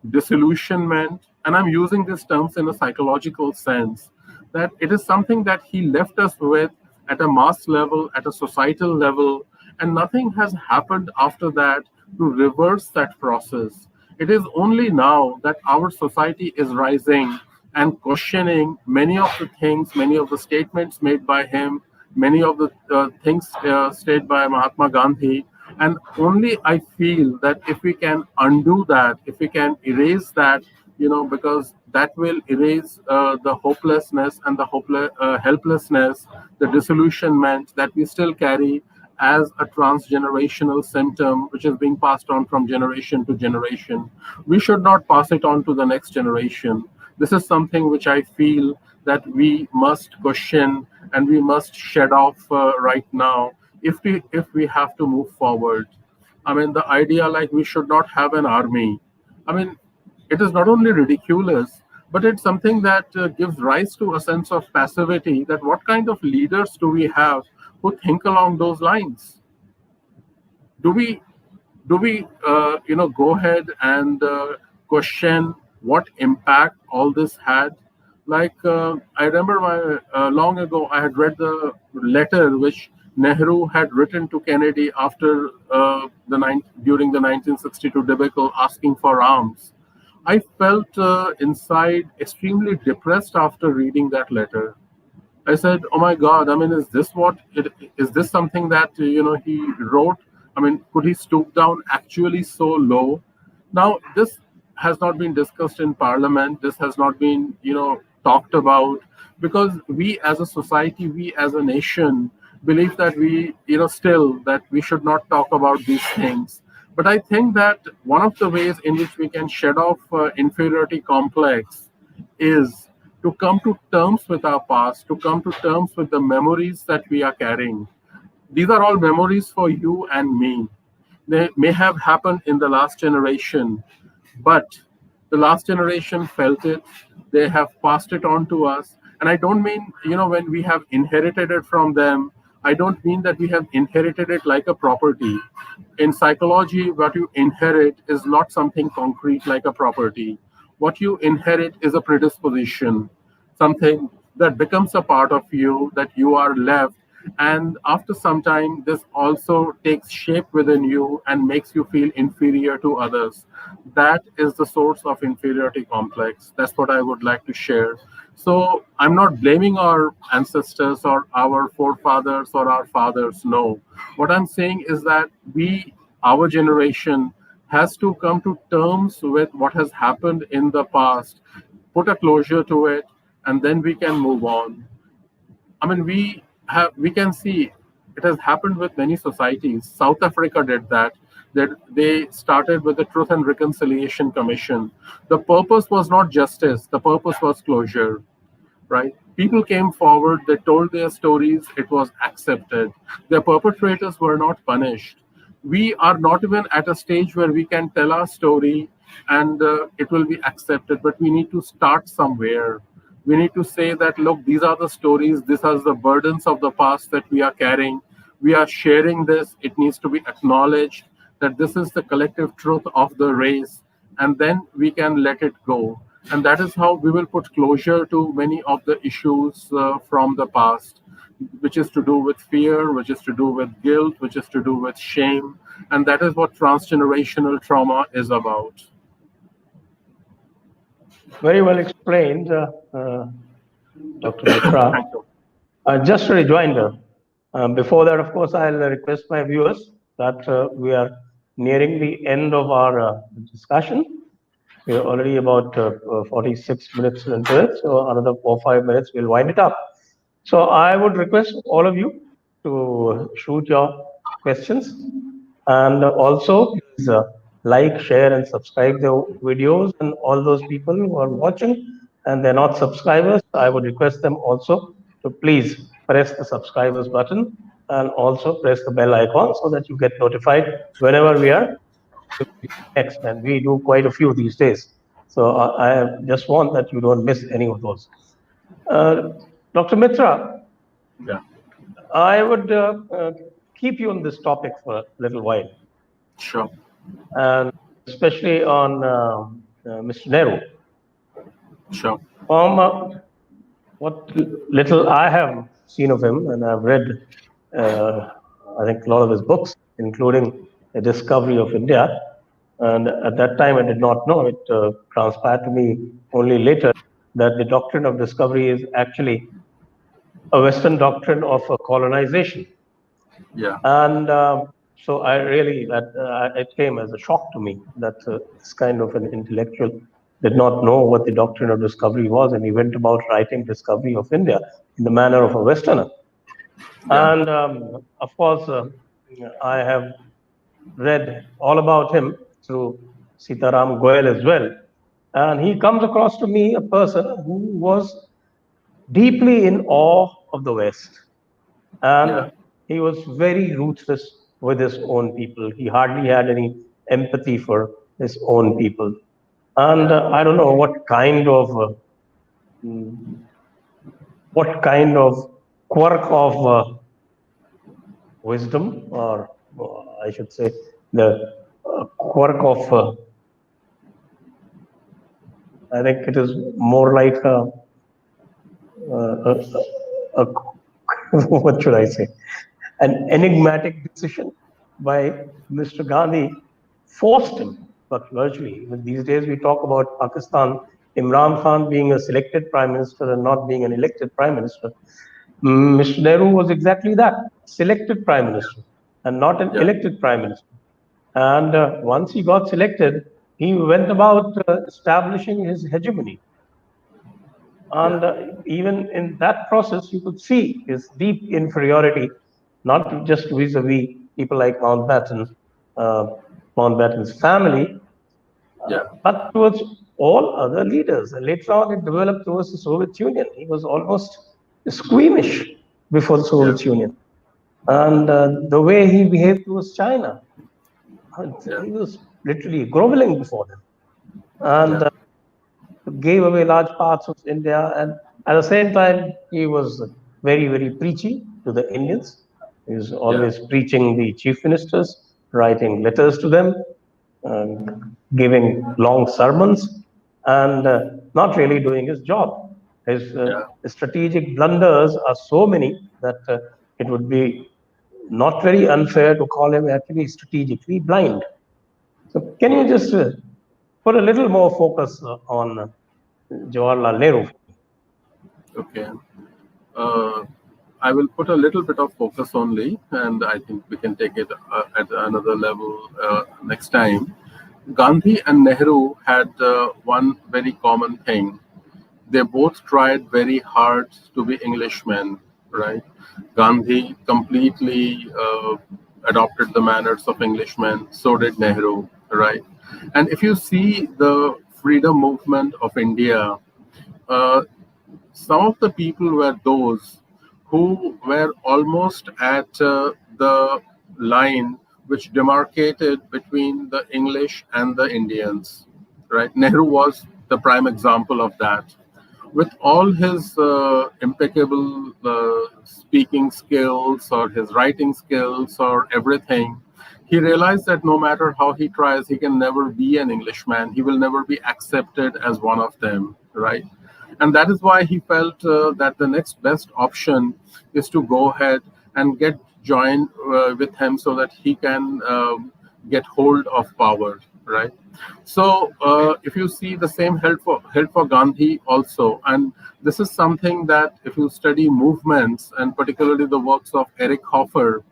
disillusionment, and I'm using these terms in a psychological sense, that it is something that he left us with at a mass level, at a societal level, and nothing has happened after that to reverse that process. It is only now that our society is rising and questioning many of the things, many of the statements made by him, many of the things stated by Mahatma Gandhi. And only I feel that if we can undo that, if we can erase that, because that will erase the hopelessness and the helplessness, the disillusionment that we still carry as a transgenerational symptom which is being passed on from generation to generation. We should not pass it on to the next generation. This is something which I feel that we must question and we must shed off right now if we have to move forward. The idea like we should not have an army. I mean, it is not only ridiculous, but it's something that gives rise to a sense of passivity. That what kind of leaders do we have who think along those lines? Do we go ahead and question what impact all this had? Like I remember long ago I had read the letter which Nehru had written to Kennedy after during the 1962 debacle, asking for arms. I felt inside extremely depressed after reading that letter. I said, "Oh my God! Is this is this something that he wrote? Could he stoop down actually so low?" Now, this has not been discussed in Parliament. This has not been talked about because we as a society, we as a nation, believe that we still that we should not talk about these things. But I think that one of the ways in which we can shed off inferiority complex is to come to terms with our past, to come to terms with the memories that we are carrying. These are all memories for you and me. They may have happened in the last generation, but the last generation felt it. They have passed it on to us. And I don't mean, when we have inherited it from them, I don't mean that we have inherited it like a property. In psychology, what you inherit is not something concrete like a property. What you inherit is a predisposition, something that becomes a part of you, that you are left. And after some time, this also takes shape within you and makes you feel inferior to others. That is the source of inferiority complex. That's what I would like to share. So I'm not blaming our ancestors or our forefathers or our fathers. No. What I'm saying is that our generation, has to come to terms with what has happened in the past, put a closure to it, and then we can move on. I mean, we can see it has happened with many societies. South Africa did that. That they started with the Truth and Reconciliation Commission. The purpose was not justice. The purpose was closure, right? People came forward, they told their stories, it was accepted. Their perpetrators were not punished. We are not even at a stage where we can tell our story and it will be accepted, but we need to start somewhere. We need to say that, look, these are the stories, these are the burdens of the past that we are carrying. We are sharing this, it needs to be acknowledged that this is the collective truth of the race, and then we can let it go. And that is how we will put closure to many of the issues from the past, which is to do with fear, which is to do with guilt, which is to do with shame. And that is what transgenerational trauma is about. Very well explained, Dr. Mitra. Thank you. Just a rejoinder. Before that, of course, I'll request my viewers that we are nearing the end of our discussion. We're already about 46 minutes into it, so another 4 or 5 minutes, we'll wind it up. So I would request all of you to shoot your questions, and also please like, share, and subscribe the videos. And all those people who are watching and they're not subscribers, I would request them also to please press the subscribers button and also press the bell icon so that you get notified whenever we are next. And we do quite a few these days. So I just want that you don't miss any of those. Dr. Mitra, Yeah, I would keep you on this topic for a little while, sure. and especially on Mr. Nehru. Sure. From what little I have seen of him, and I've read, I think, a lot of his books, including The Discovery of India. And at that time, I did not know. It transpired to me only later that the doctrine of discovery is actually a Western doctrine of colonization. Yeah. And so I really, it came as a shock to me that this kind of an intellectual did not know what the doctrine of discovery was, and he went about writing Discovery of India in the manner of a Westerner. Yeah. And of course, I have read all about him through Sitaram Goel as well. And he comes across to me a person who was deeply in awe of the West. And Yeah. he was very ruthless with his own people. He hardly had any empathy for his own people. And I don't know what kind of quirk of wisdom, or I should say, the quirk of I think it is more like a what should I say? An enigmatic decision by Mr. Gandhi forced him, but virtually. These days we talk about Pakistan, Imran Khan being a selected prime minister and not being an elected prime minister. Mr. Nehru was exactly that, selected prime minister and not an Yeah. elected prime minister. And once he got selected, he went about establishing his hegemony. And Yeah. even in that process, you could see his deep inferiority, not just vis-a-vis people like uh, Mountbatten's family, Yeah. but towards all other leaders. And later on, it developed towards the Soviet Union. He was almost squeamish before the Yeah. Soviet Union. And the way he behaved towards China, Yeah. he was literally groveling before them. And Yeah. gave away large parts of India. And at the same time, he was very, very preachy to the Indians. He's always preaching the chief ministers, writing letters to them, giving long sermons, and not really doing his job. His strategic blunders are so many that it would be not very unfair to call him actually strategically blind. So, can you just put a little more focus on Jawaharlal Nehru? Okay. Uh, I will put a little bit of focus only, and I think we can take it at another level next time. Gandhi and Nehru had one very common thing. They both tried very hard to be Englishmen, right? Gandhi completely adopted the manners of Englishmen, so did Nehru, right? And if you see the freedom movement of India, uh, some of the people were those who were almost at the line which demarcated between the English and the Indians, right? Nehru was the prime example of that. With all his impeccable speaking skills or his writing skills or everything, he realized that no matter how he tries, he can never be an Englishman. He will never be accepted as one of them, right? And that is why he felt that the next best option is to go ahead and get joined with him so that he can get hold of power, right? So if you see the same held for Gandhi also, and this is something that if you study movements and particularly the works of Eric Hoffer,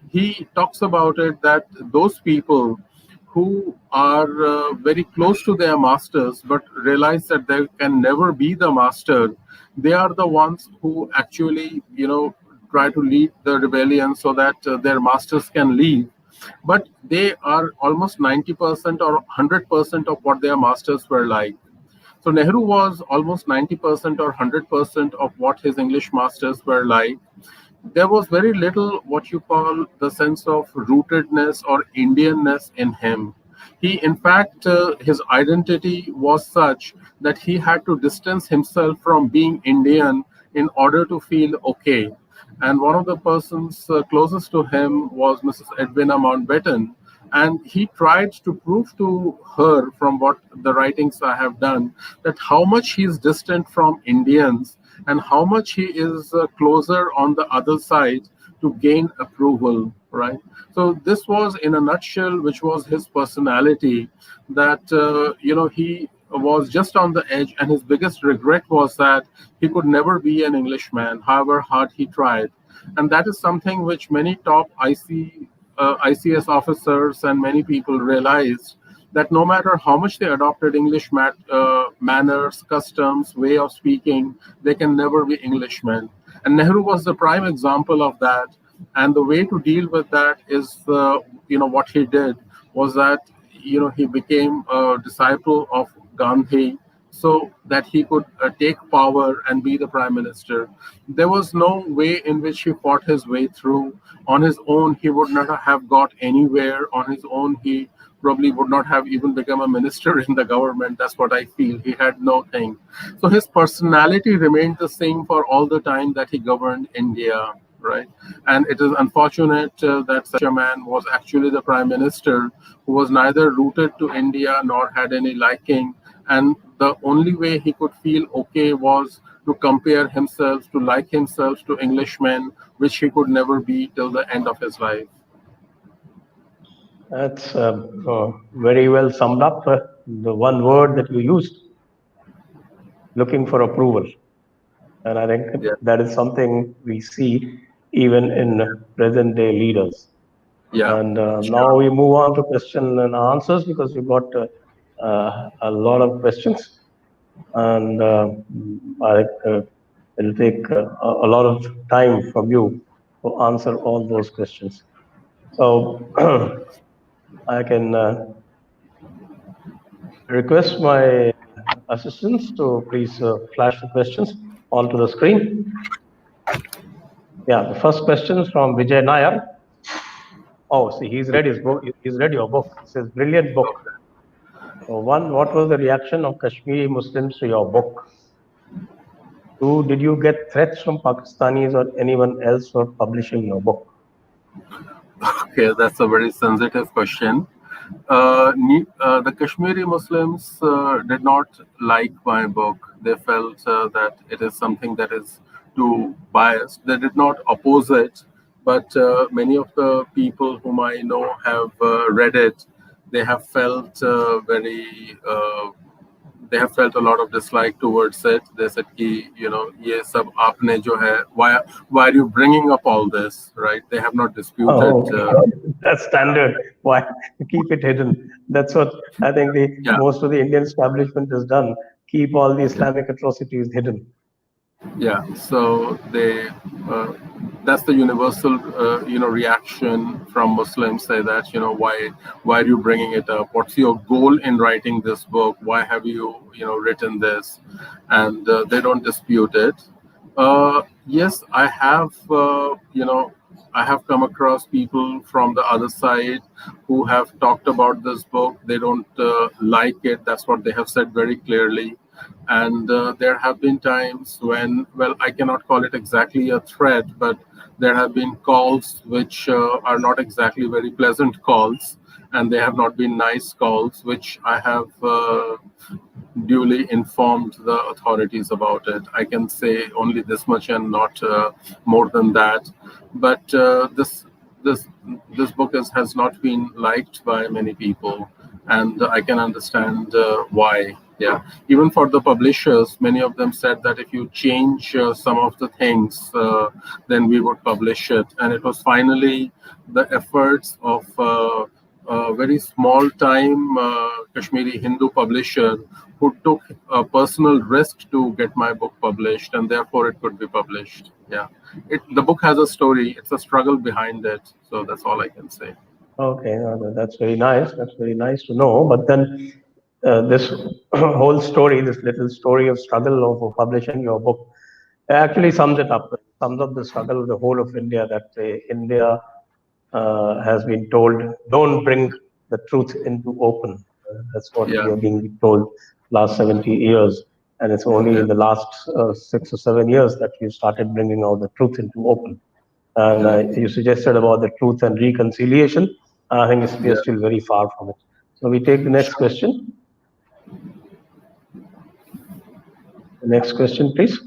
he talks about it that those people who are very close to their masters but realize that they can never be the master, they are the ones who actually, try to lead the rebellion so that their masters can leave. But they are almost 90% or 100% of what their masters were like. So Nehru was almost 90% or 100% of what his English masters were like. There was very little what you call the sense of rootedness or Indianness in him. He, in fact, his identity was such that he had to distance himself from being Indian in order to feel okay. And one of the persons closest to him was Mrs. Edwina Mountbatten. And he tried to prove to her, from what the writings I have done, that how much he is distant from Indians and how much he is closer on the other side to gain approval, right? So this was, in a nutshell, which was his personality, that, he was just on the edge, and his biggest regret was that he could never be an Englishman, however hard he tried. And that is something which many top ICS officers and many people realized, that no matter how much they adopted English manners, customs, way of speaking, they can never be Englishmen. And Nehru was the prime example of that. And the way to deal with that is, what he did was that, he became a disciple of Gandhi so that he could take power and be the prime minister. There was no way in which he fought his way through. On his own, he would not have got anywhere. On his own, he probably would not have even become a minister in the government. That's what I feel. He had no thing. So his personality remained the same for all the time that he governed India, right? And it is unfortunate that such a man was actually the prime minister who was neither rooted to India nor had any liking. And the only way he could feel okay was to compare himself, to like himself to Englishmen, which he could never be till the end of his life. That's very well summed up. The one word that you used, looking for approval. And I think that is something we see even in present day leaders. Yeah. And now we move on to question and answers, because we've got a lot of questions. And I think it'll take a lot of time from you to answer all those questions. So I can request my assistants to please flash the questions onto the screen. Yeah, the first question is from Vijay Nair. Oh, see, he's read his book. He's read your book. It says, brilliant book. So one, what was the reaction of Kashmiri Muslims to your book? Two, did you get threats from Pakistanis or anyone else for publishing your book? Okay, that's a very sensitive question. The Kashmiri Muslims did not like my book. They felt that it is something that is too biased. They did not oppose it, but many of the people whom I know have read it. They have felt they have felt a lot of dislike towards it. They said, "Ki, ye sab aapne jo hai, why are you bringing up all this?" Right? They have not disputed. Oh, that's standard. Why keep it hidden? That's what I think the Yeah. most of the Indian establishment has done. Keep all the Islamic atrocities hidden. Yeah, so uh, that's the universal, reaction from Muslims. Say that, why are you bringing it up? What's your goal in writing this book? Why have you, written this? And they don't dispute it. Yes, I have come across people from the other side who have talked about this book. They don't like it. That's what they have said very clearly. And there have been times when, well, I cannot call it exactly a threat, but there have been calls which are not exactly very pleasant calls, and they have not been nice calls, which I have duly informed the authorities about it. I can say only this much and not more than that. But this this book has not been liked by many people, and I can understand why. Yeah, even for the publishers, many of them said that if you change some of the things, then we would publish it. And it was finally the efforts of a very small time Kashmiri Hindu publisher who took a personal risk to get my book published, and therefore it could be published. Yeah, the book has a story. It's a struggle behind it. So that's all I can say. Okay, that's very nice. That's very nice to know. But then this whole story, this little story of struggle of publishing your book, actually sums it up. Sums up the struggle of the whole of India. That India has been told, don't bring the truth into open. That's what we Yeah, are being told last 70 years. And it's only yeah, in the last 6 or 7 years that you started bringing out the truth into open. And yeah, you suggested about the truth and reconciliation. I think we are yeah. still very far from it. So we take the next question. The next question, please.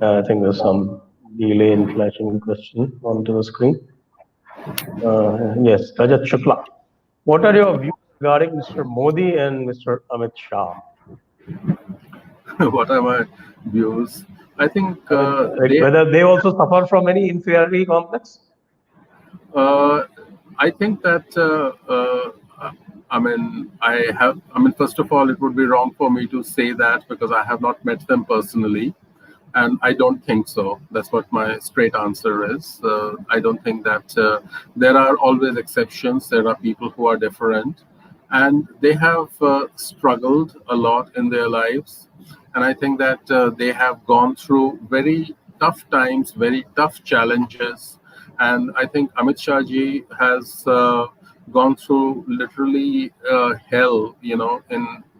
I think there's some delay in flashing the question onto the screen. Yes, Rajat Shukla. What are your views regarding Mr. Modi and Mr. Amit Shah? What are my views? I think I mean, like they. whether they also suffer from any inferiority complex? Uh, I think that I mean I have. I mean, first of all, it would be wrong for me to say that because I have not met them personally, and I don't think so. That's what my straight answer is. I don't think that there are always exceptions. There are people who are different, and they have struggled a lot in their lives. And I think that they have gone through very tough times, very tough challenges. And I think Amit Shah ji has gone through literally hell,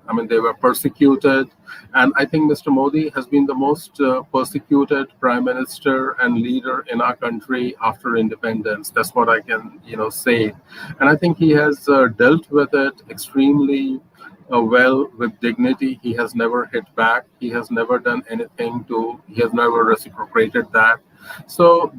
I mean, they were persecuted. And I think Mr. Modi has been the most persecuted prime minister and leader in our country after independence. That's what I can, say. And I think he has dealt with it extremely well, with dignity. He has never hit back. He has never done anything he has never reciprocated that. So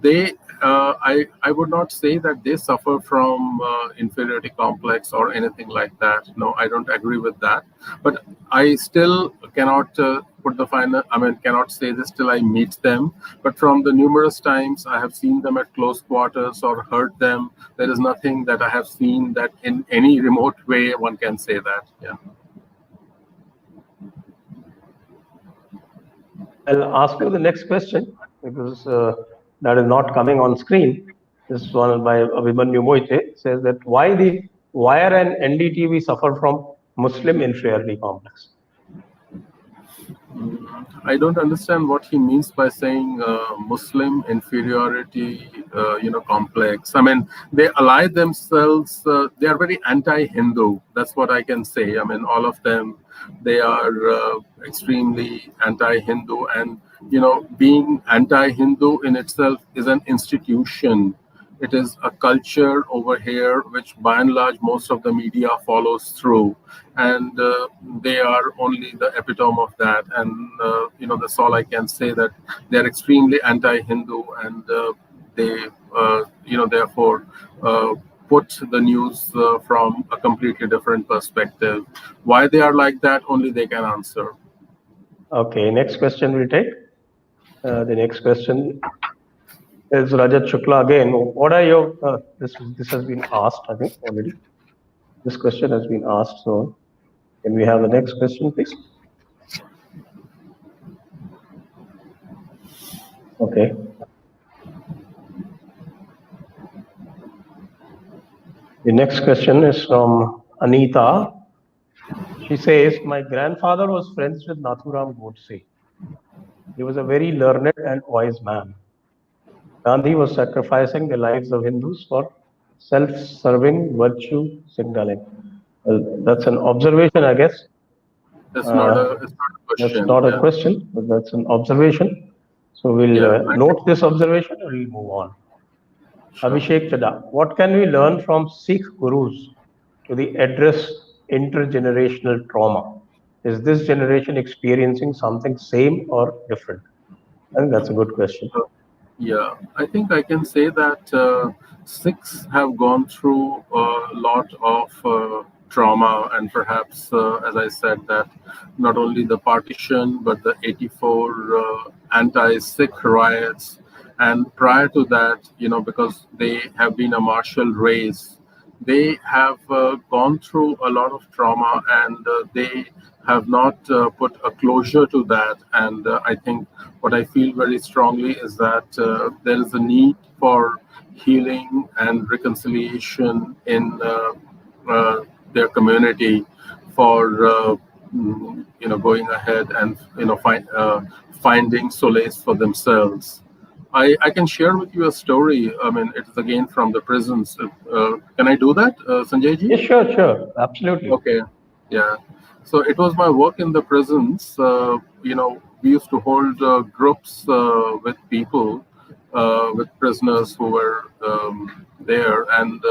I would not say that they suffer from inferiority complex or anything like that. No, I don't agree with that. But I still cannot put the final, I mean, cannot say this till I meet them. But from the numerous times I have seen them at close quarters or heard them, there is nothing that I have seen that in any remote way one can say that. Yeah. I'll ask you the next question because that is not coming on screen. This one by Abhimanyu Moite says that why the Wire and NDTV suffer from Muslim inferiority complex? I don't understand what he means by saying Muslim inferiority, complex. I mean, they ally themselves. They are very anti-Hindu. That's what I can say. I mean, all of them, they are extremely anti-Hindu, and being anti-Hindu in itself is an institution. It is a culture over here, which by and large most of the media follows through, and they are only the epitome of that. And that's all I can say. That they are extremely anti-Hindu, and they, therefore, put the news from a completely different perspective. Why they are like that, only they can answer. Okay, next question we'll take. The next question is Rajat Shukla again. What are your this has been asked, I think, already. This question has been asked, so can we have the next question, please? Okay. The next question is from Anita. She says, my grandfather was friends with Nathuram Godse. He was a very learned and wise man. Gandhi was sacrificing the lives of Hindus for self-serving virtue signaling. Well, that's an observation, I guess. It's not a question. That's not a question, but that's an observation. So we'll note this observation and we'll move on. Sure. Abhishek Chada, what can we learn from Sikh gurus to address intergenerational trauma? Is this generation experiencing something same or different? I think that's a good question. Yeah, I think I can say that Sikhs have gone through a lot of trauma, and perhaps, as I said, that not only the partition, but the 84 anti-Sikh riots. And prior to that, because they have been a martial race, they have gone through a lot of trauma, and they have not put a closure to that. And I think what I feel very strongly is that there is a need for healing and reconciliation in their community, for going ahead and finding solace for themselves. I can share with you a story. I mean, it's again from the prisons. Can I do that, Sanjay ji? Yeah, sure, absolutely. Okay, yeah. So it was my work in the prisons. We used to hold groups with people, with prisoners who were there. And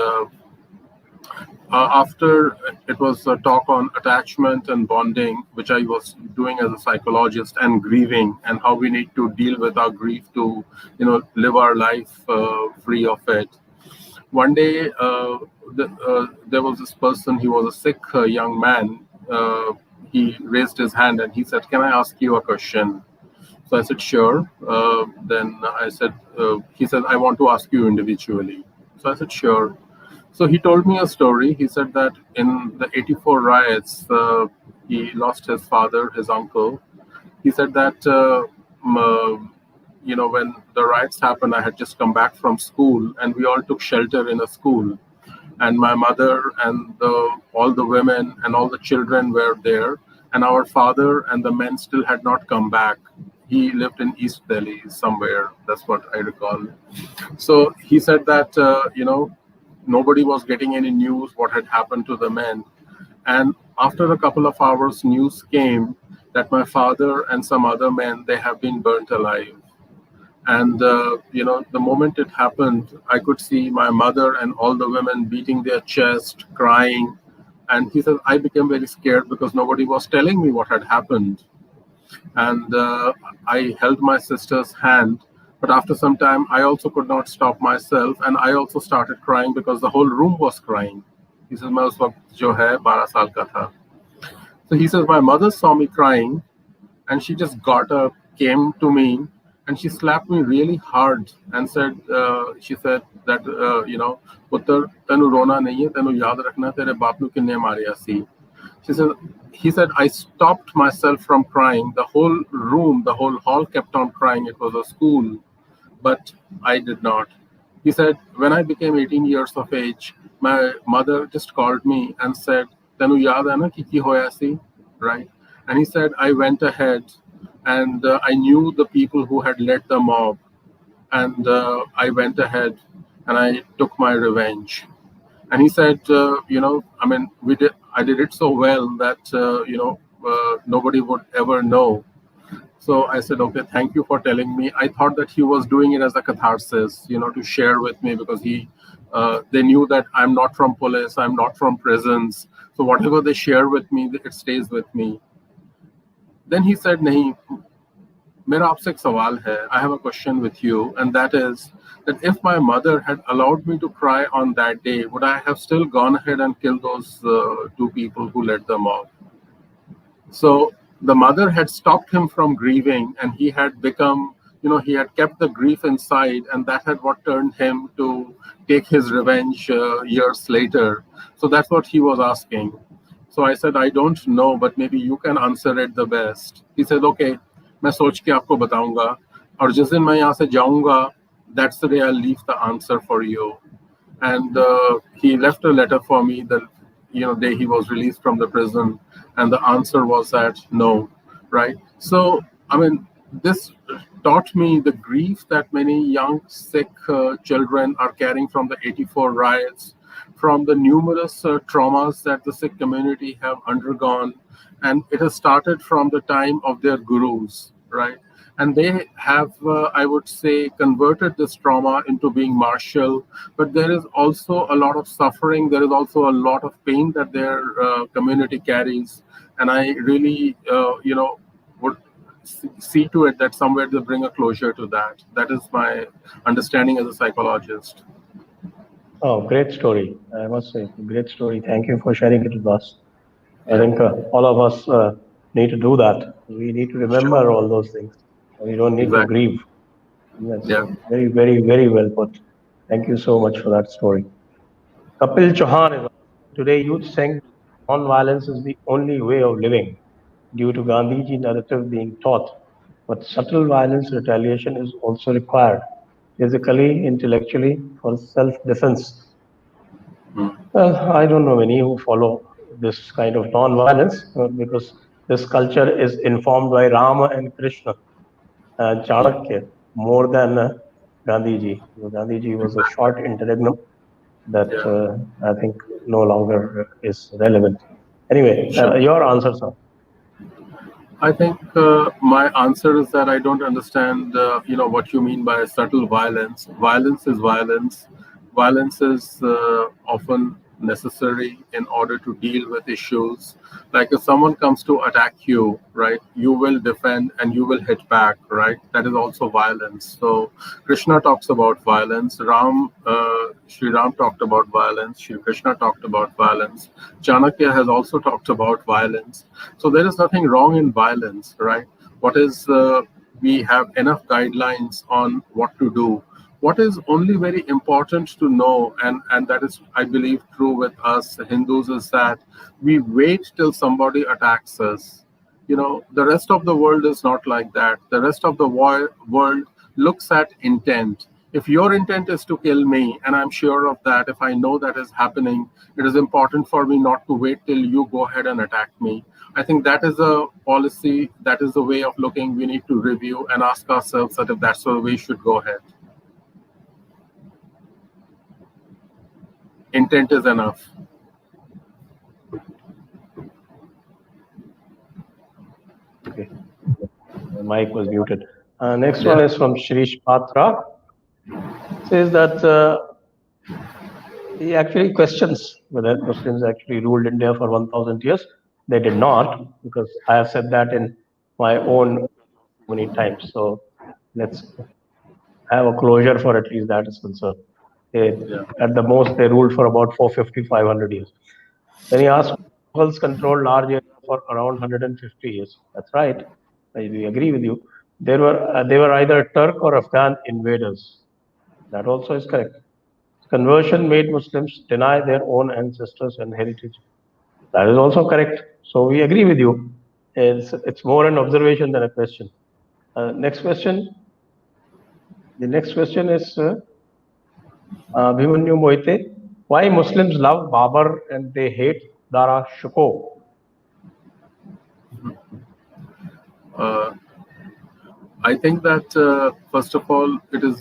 after it was a talk on attachment and bonding, which I was doing as a psychologist, and grieving, and how we need to deal with our grief to, live our life free of it. One day, there was this person. He was a Sikh young man. He raised his hand and he said, "Can I ask you a question?" So I said, "Sure." Then I said, he said, "I want to ask you individually." So I said, "Sure." So he told me a story. He said that in the 84 riots, he lost his father, his uncle. He said that, when the riots happened, I had just come back from school, and we all took shelter in a school. And my mother and all the women and all the children were there. And our father and the men still had not come back. He lived in East Delhi somewhere. That's what I recall. So he said that, nobody was getting any news what had happened to the men. And after a couple of hours, news came that my father and some other men, they have been burnt alive. And, the moment it happened, I could see my mother and all the women beating their chest, crying. And he said, I became very scared because nobody was telling me what had happened. And I held my sister's hand. But after some time, I also could not stop myself. And I also started crying because the whole room was crying. He says, "Main us waqt jo hai 12 saal ka tha." So he says, my mother saw me crying, and she just got up, came to me, and she slapped me really hard and said, she said that, "Putter, tenu rona nahi hai, tenu yaad rakhna tere baap nu kinne maarya si." He said, I stopped myself from crying. The whole room, the whole hall kept on crying. It was a school, but I did not. He said, when I became 18 years of age, my mother just called me and said, "Tenu yaad hai na ki hoya si?" Right? And he said, I went ahead. and I knew the people who had led the mob, and I went ahead and I took my revenge. And he said, I mean, I did it so well that nobody would ever know. So I said, okay, thank you for telling me. I thought that he was doing it as a catharsis, to share with me, because they knew that I'm not from police, I'm not from prisons. So whatever they share with me, it stays with me. Then he said, nahi, mera aapse ek sawal hai. I have a question with you, and that is that if my mother had allowed me to cry on that day, would I have still gone ahead and killed those two people who led the mob? So the mother had stopped him from grieving, and he had become, he had kept the grief inside, and that had what turned him to take his revenge years later. So that's what he was asking. So I said, I don't know, but maybe you can answer it the best. He said, okay, मैं सोच के आपको बताऊंगा, और जिस दिन मैं यहाँ से जाऊंगा, that's the day I'll leave the answer for you. And he left a letter for me the day he was released from the prison, and the answer was that no, right? So I mean, this taught me the grief that many young Sikh children are carrying from the 84 riots, from the numerous traumas that the Sikh community have undergone, and it has started from the time of their gurus, right? And they have, I would say, converted this trauma into being martial. But there is also a lot of suffering. There is also a lot of pain that their community carries. And I really, would see to it that somewhere they bring a closure to that. That is my understanding as a psychologist. Oh, great story. I must say, great story. Thank you for sharing it with us. I think all of us need to do that. We need to remember all those things. We don't need to grieve. That's very, very, very well put. Thank you so much for that story. Kapil Chauhan is today youth think non-violence is the only way of living due to Gandhiji narrative being taught. But subtle violence retaliation is also required, physically, intellectually, for self-defense. I don't know many who follow this kind of non-violence because this culture is informed by Rama and Krishna and Chanakya more than Gandhiji. Gandhiji was a short interregnum that I think no longer is relevant. Anyway, your answer, sir. I think my answer is that I don't understand, what you mean by subtle violence. Violence is violence. Violence is often necessary in order to deal with issues. Like if someone comes to attack you, right, you will defend and you will hit back, right? That is also violence. So Krishna talks about violence. Sri Ram talked about violence. Sri Krishna talked about violence. Chanakya has also talked about violence. So there is nothing wrong in violence, right? What is we have enough guidelines on what to do. What is only very important to know, and that is, I believe, true with us Hindus, is that we wait till somebody attacks us. The rest of the world is not like that. The rest of the world looks at intent. If your intent is to kill me, and I'm sure of that, if I know that is happening, it is important for me not to wait till you go ahead and attack me. I think that is a policy, that is the way of looking we need to review and ask ourselves that if that's the way we should go ahead. Intent is enough. Okay. The mic was muted. Next one is from Shirish Patra. Says that he actually questions whether Muslims actually ruled India for 1,000 years. They did not, because I have said that in my own many times. So let's have a closure for at least that is concerned. At the most, they ruled for about 450, 500 years. Then he asked, Mughals controlled large areas for around 150 years. That's right. We agree with you. They were either Turk or Afghan invaders. That also is correct. Conversion made Muslims deny their own ancestors and heritage. That is also correct. So we agree with you. It's more an observation than a question. Next question. The next question is Bhimanyu Moite. Why Muslims love Babar and they hate Dara Shikoh? I think that first of all, it is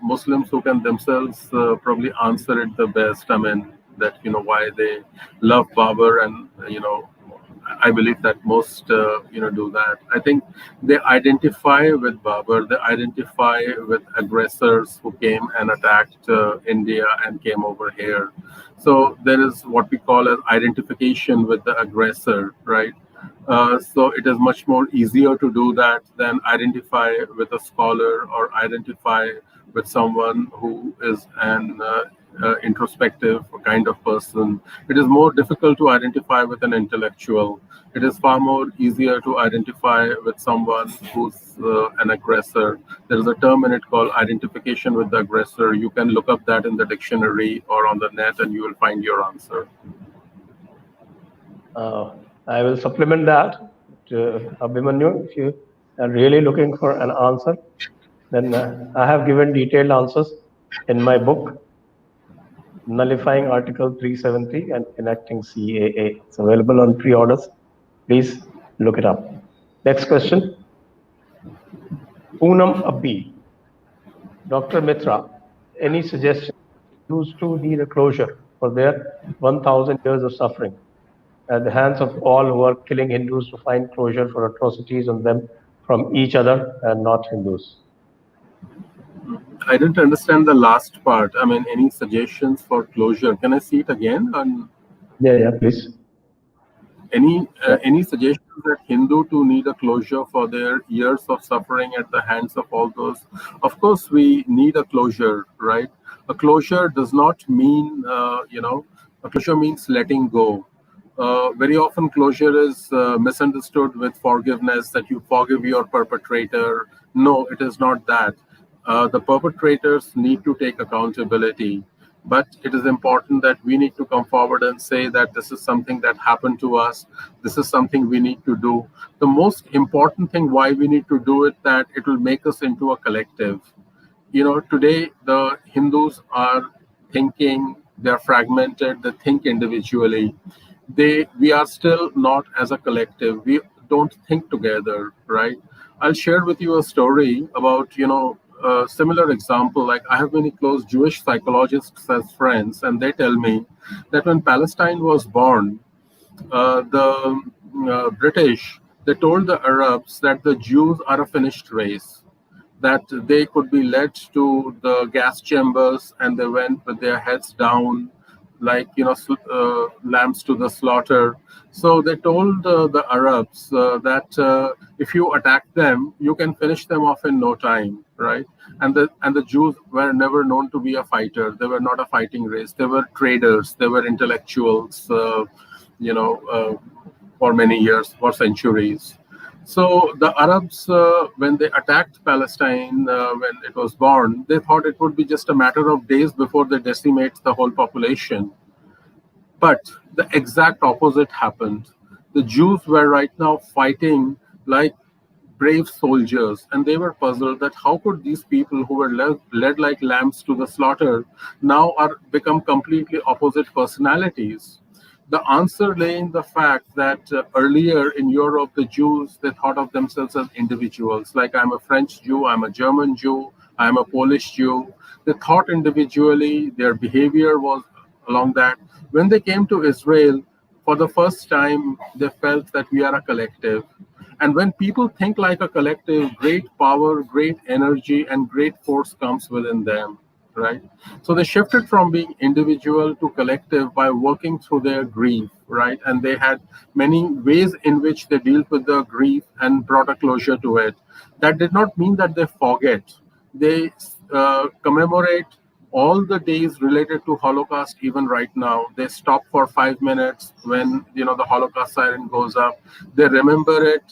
Muslims who can themselves probably answer it the best. I mean, that why they love Babur, and I believe that most do that. I think they identify with Babur. They identify with aggressors who came and attacked India and came over here. So there is what we call as identification with the aggressor, right? So it is much more easier to do that than identify with a scholar or identify with someone who is an introspective kind of person. It is more difficult to identify with an intellectual. It is far more easier to identify with someone who's an aggressor. There is a term in it called identification with the aggressor. You can look up that in the dictionary or on the net and you will find your answer. I will supplement that to Abhimanyu. If you are really looking for an answer, then I have given detailed answers in my book, Nullifying Article 370 and Enacting CAA. It's available on pre-orders. Please look it up. Next question. Poonam Abbi. Dr. Mitra, any suggestions? Jews too need a closure for their 1,000 years of suffering at the hands of all who are killing Hindus to find closure for atrocities on them from each other and not Hindus. I didn't understand the last part. I mean, any suggestions for closure? Can I see it again? Yeah, please. Any suggestions that Hindu to need a closure for their years of suffering at the hands of all those? Of course, we need a closure, right? A closure does not mean, a closure means letting go. Very often closure is misunderstood with forgiveness, that you forgive your perpetrator. No, it is not that. The perpetrators need to take accountability, but it is important that we need to come forward and say that this is something that happened to us. This is something we need to do. The most important thing why we need to do it, that it will make us into a collective. Today the Hindus are thinking, they're fragmented, they think individually. We are still not as a collective. We don't think together, right? I'll share with you a story about, a similar example. Like, I have many close Jewish psychologists as friends, and they tell me that when Palestine was born, the British, they told the Arabs that the Jews are a finished race, that they could be led to the gas chambers and they went with their heads down, like lambs to the slaughter. So they told the Arabs that if you attack them, you can finish them off in no time, right? And the Jews were never known to be a fighter. They were not a fighting race. They were traders. They were intellectuals. For many years, for centuries. So the Arabs, when they attacked Palestine, when it was born, they thought it would be just a matter of days before they decimate the whole population. But the exact opposite happened. The Jews were right now fighting like brave soldiers, and they were puzzled that how could these people who were led like lambs to the slaughter now become completely opposite personalities. The answer lay in the fact that earlier in Europe, the Jews, they thought of themselves as individuals. Like, I'm a French Jew, I'm a German Jew, I'm a Polish Jew. They thought individually, their behavior was along that. When they came to Israel, for the first time, they felt that we are a collective. And when people think like a collective, great power, great energy, and great force comes within them. Right? So they shifted from being individual to collective by working through their grief, right? And they had many ways in which they dealt with the grief and brought a closure to it. That did not mean that they forget. They commemorate all the days related to Holocaust. Even right now, they stop for 5 minutes when the Holocaust siren goes up. They remember it.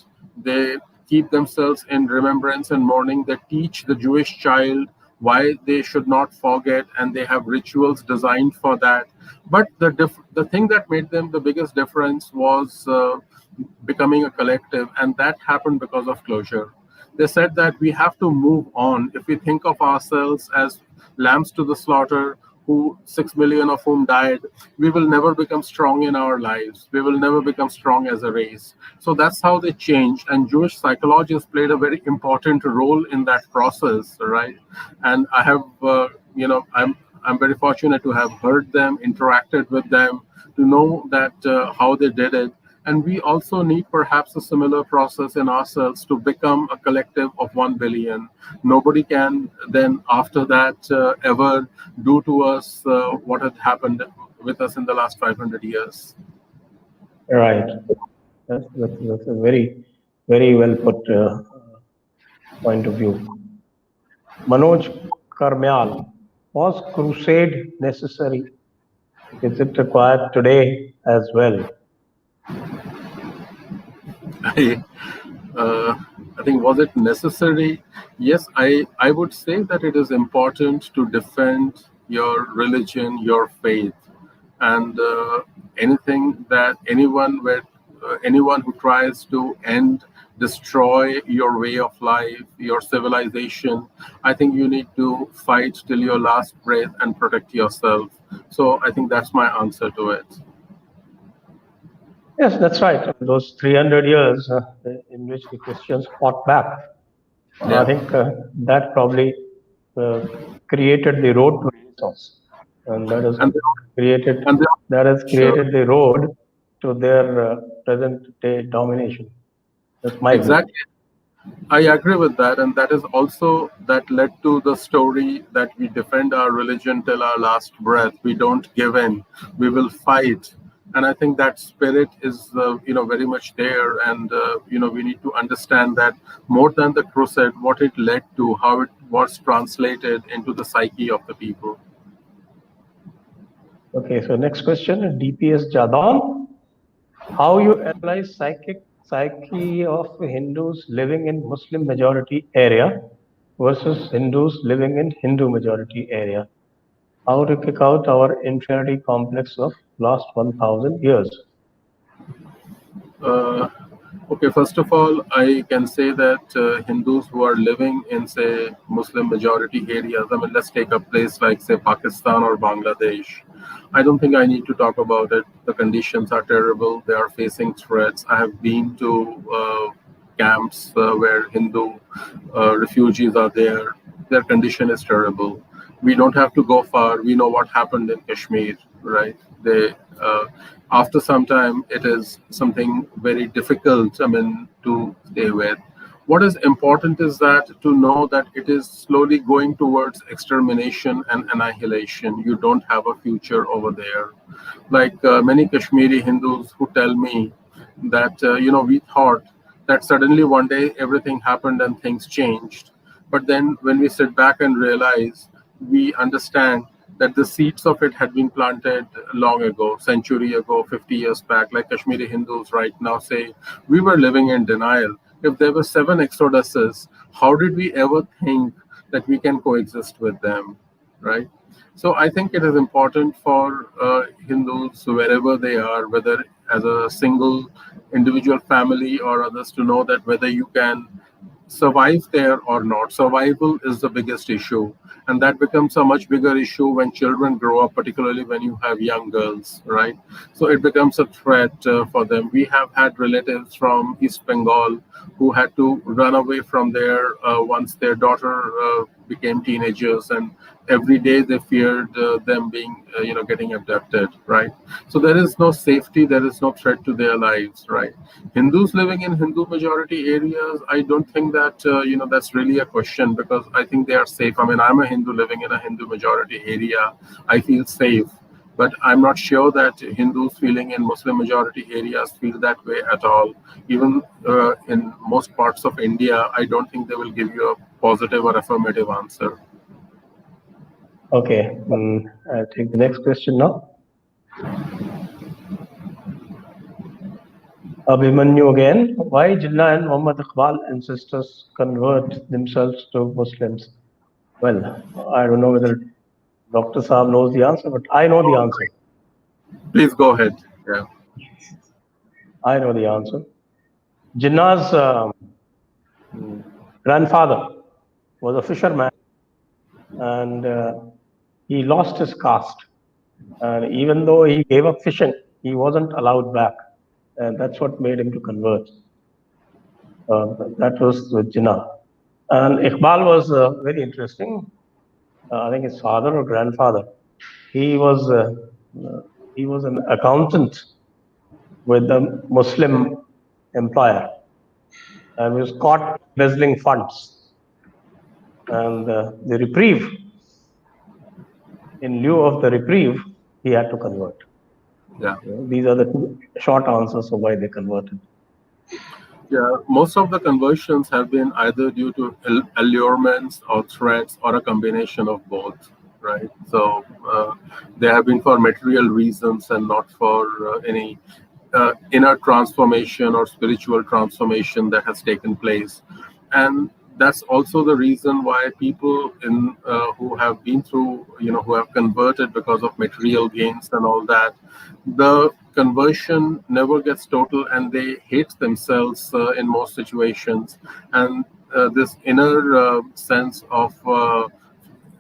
They keep themselves in remembrance and mourning. They teach the Jewish child why they should not forget, and they have rituals designed for that. But the thing that made them the biggest difference was becoming a collective, and that happened because of closure. They said that we have to move on. If we think of ourselves as lambs to the slaughter, who 6 million of whom died, we will never become strong in our lives. We will never become strong as a race. So that's how they changed. And Jewish psychologists played a very important role in that process, right? And I have, I'm very fortunate to have heard them, interacted with them, to know that how they did it. And we also need perhaps a similar process in ourselves to become a collective of 1 billion. Nobody can then, after that, ever do to us what had happened with us in the last 500 years. Right. That's a very, very well put point of view. Manoj Karmyal, was crusade necessary? Is it required today as well? I think, was it necessary? Yes, I would say that it is important to defend your religion, your faith, and anything that anyone who tries to destroy your way of life, your civilization, I think you need to fight till your last breath and protect yourself. So I think that's my answer to it. Yes, that's right. Those 300 years in which the Christians fought back, I think that probably created the road to Renaissance, and that has created the road to their present day domination. That's my exactly. I agree with that, and that is also that led to the story that we defend our religion till our last breath. We don't give in. We will fight, and I think that spirit is very much there. And we need to understand that more than the crusade, what it led to, how it was translated into the psyche of the people. Okay, so next question, DPS Jadon. How you analyze psyche of Hindus living in Muslim majority area versus Hindus living in Hindu majority area? How to kick out our inferiority complex of last 1,000 years? Okay, first of all, I can say that Hindus who are living in, say, Muslim majority areas, I mean, let's take a place like, say, Pakistan or Bangladesh. I don't think I need to talk about it. The conditions are terrible. They are facing threats. I have been to camps where Hindu refugees are there. Their condition is terrible. We don't have to go far. We know what happened in Kashmir, right? After some time, it is something very difficult, I mean, to stay with. What is important is that to know that it is slowly going towards extermination and annihilation. You don't have a future over there. Like many Kashmiri Hindus who tell me that, we thought that suddenly one day everything happened and things changed. But then when we sit back and realize, we understand that the seeds of it had been planted long ago, century ago, 50 years back. Like Kashmiri Hindus right now say, we were living in denial. If there were 7 exoduses, how did we ever think that we can coexist with them, right? So I think it is important for Hindus, wherever they are, whether as a single individual family or others, to know that whether you can survive there or not. Survival is the biggest issue. And that becomes a much bigger issue when children grow up, particularly when you have young girls, right? So it becomes a threat for them. We have had relatives from East Bengal who had to run away from there once their daughter became teenagers, and every day they feared them being, getting abducted, right? So there is no safety, there is no threat to their lives, right? Hindus living in Hindu majority areas, I don't think that, that's really a question, because I think they are safe. I mean, I'm a Hindu living in a Hindu majority area. I feel safe. But I'm not sure that Hindus feeling in Muslim majority areas feel that way at all. Even in most parts of India, I don't think they will give you a positive or affirmative answer. Okay, I'll take the next question now. Abhimanyu again. Why Jinnah and Muhammad Iqbal ancestors convert themselves to Muslims? Well, I don't know whether Dr. Saab knows the answer, but I know the answer. Please go ahead. Yeah. I know the answer. Jinnah's grandfather was a fisherman, and he lost his caste. And even though he gave up fishing, he wasn't allowed back. And that's what made him to convert. That was Jinnah. And Iqbal was very interesting. I think his father or grandfather, he was uh, he was an accountant with a Muslim employer, and he was caught embezzling funds. And the reprieve, in lieu of the reprieve, he had to convert. Yeah. These are the two short answers of why they converted. Yeah, most of the conversions have been either due to allurements or threats or a combination of both, right? So they have been for material reasons and not for any inner transformation or spiritual transformation that has taken place. And that's also the reason why people who have been through, who have converted because of material gains and all that, the conversion never gets total and they hate themselves in most situations. And this inner sense of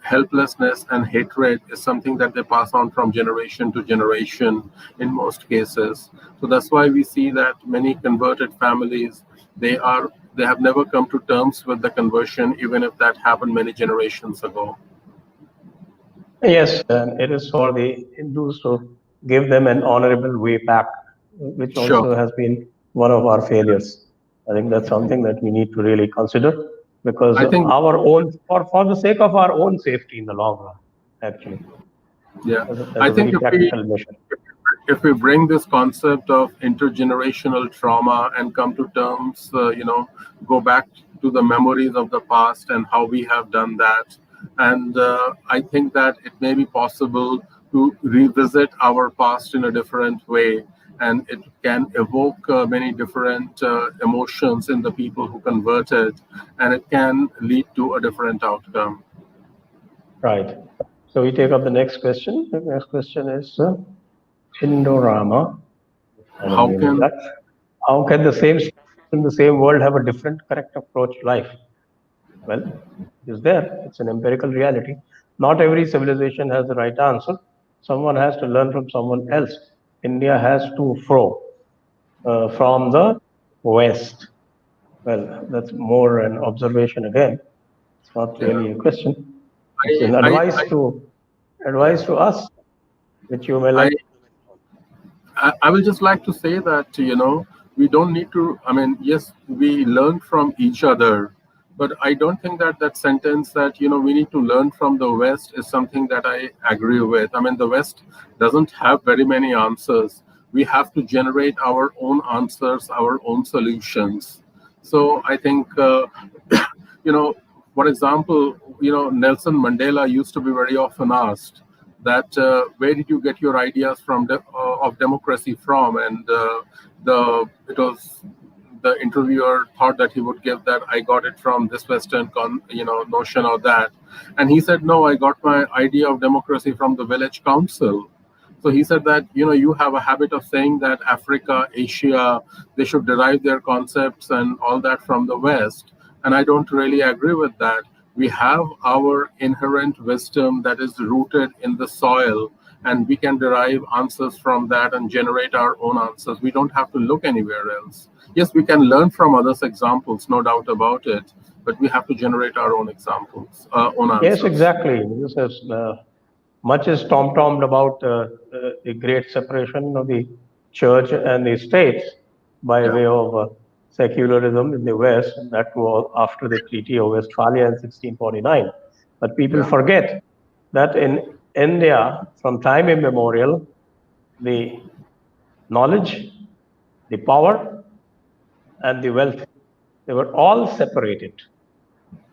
helplessness and hatred is something that they pass on from generation to generation in most cases. So that's why we see that many converted families, they have never come to terms with the conversion, even if that happened many generations ago. Yes, and it is for the Hindus to give them an honorable way back, which Sure. also has been one of our failures. I think that's something that we need to really consider, because I think, our own, for the sake of our own safety in the long run, actually, yeah, as I a think very practical measure. if we bring this concept of intergenerational trauma and come to terms, go back to the memories of the past and how we have done that. And I think that it may be possible to revisit our past in a different way. And it can evoke many different emotions in the people who converted, and it can lead to a different outcome. Right. So we take up the next question. The next question is Indorama. I don't How really know can that. How can the same species in the same world have a different correct approach to life? Well, it is there. It's an empirical reality. Not every civilization has the right answer. Someone has to learn from someone else. India has to fro from the West. Well, that's more an observation again. It's not yeah, really a question. It's I, an I, advice I, to yeah. us, which you may I, like. I will just like to say that, we don't need to, I mean, yes, we learn from each other, but I don't think that that sentence that, we need to learn from the West is something that I agree with. I mean, the West doesn't have very many answers. We have to generate our own answers, our own solutions. So I think, you know, for example, Nelson Mandela used to be very often asked that where did you get your ideas of democracy from? And it was the interviewer thought that he would give that I got it from this Western notion or that, and he said no, I got my idea of democracy from the village council. So he said that you have a habit of saying that Africa, Asia, they should derive their concepts and all that from the West, and I don't really agree with that. We have our inherent wisdom that is rooted in the soil, and we can derive answers from that and generate our own answers. We don't have to look anywhere else. Yes, we can learn from others' examples, no doubt about it, but we have to generate our own examples, own Yes, answers. exactly. This is much is tom-tommed about the great separation of the church and the state by Yeah, way of secularism in the West, and that was after the Treaty of Westphalia in 1649. But people yeah, forget that in India, from time immemorial, the knowledge, the power, and the wealth, they were all separated,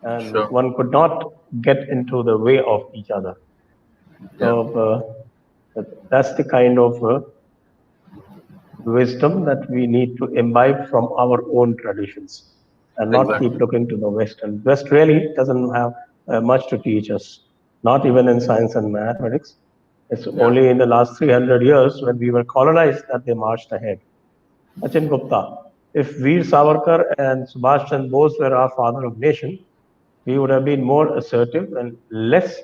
and sure. one could not get into the way of each other. So Yeah, that's the kind of wisdom that we need to imbibe from our own traditions and not keep exactly. looking to the West. And West really doesn't have much to teach us, not even in science and mathematics. It's Yeah, only in the last 300 years when we were colonized that they marched ahead. Sachin Gupta, if Veer Savarkar and Subhash Chandra Bose were our father of nation, we would have been more assertive and less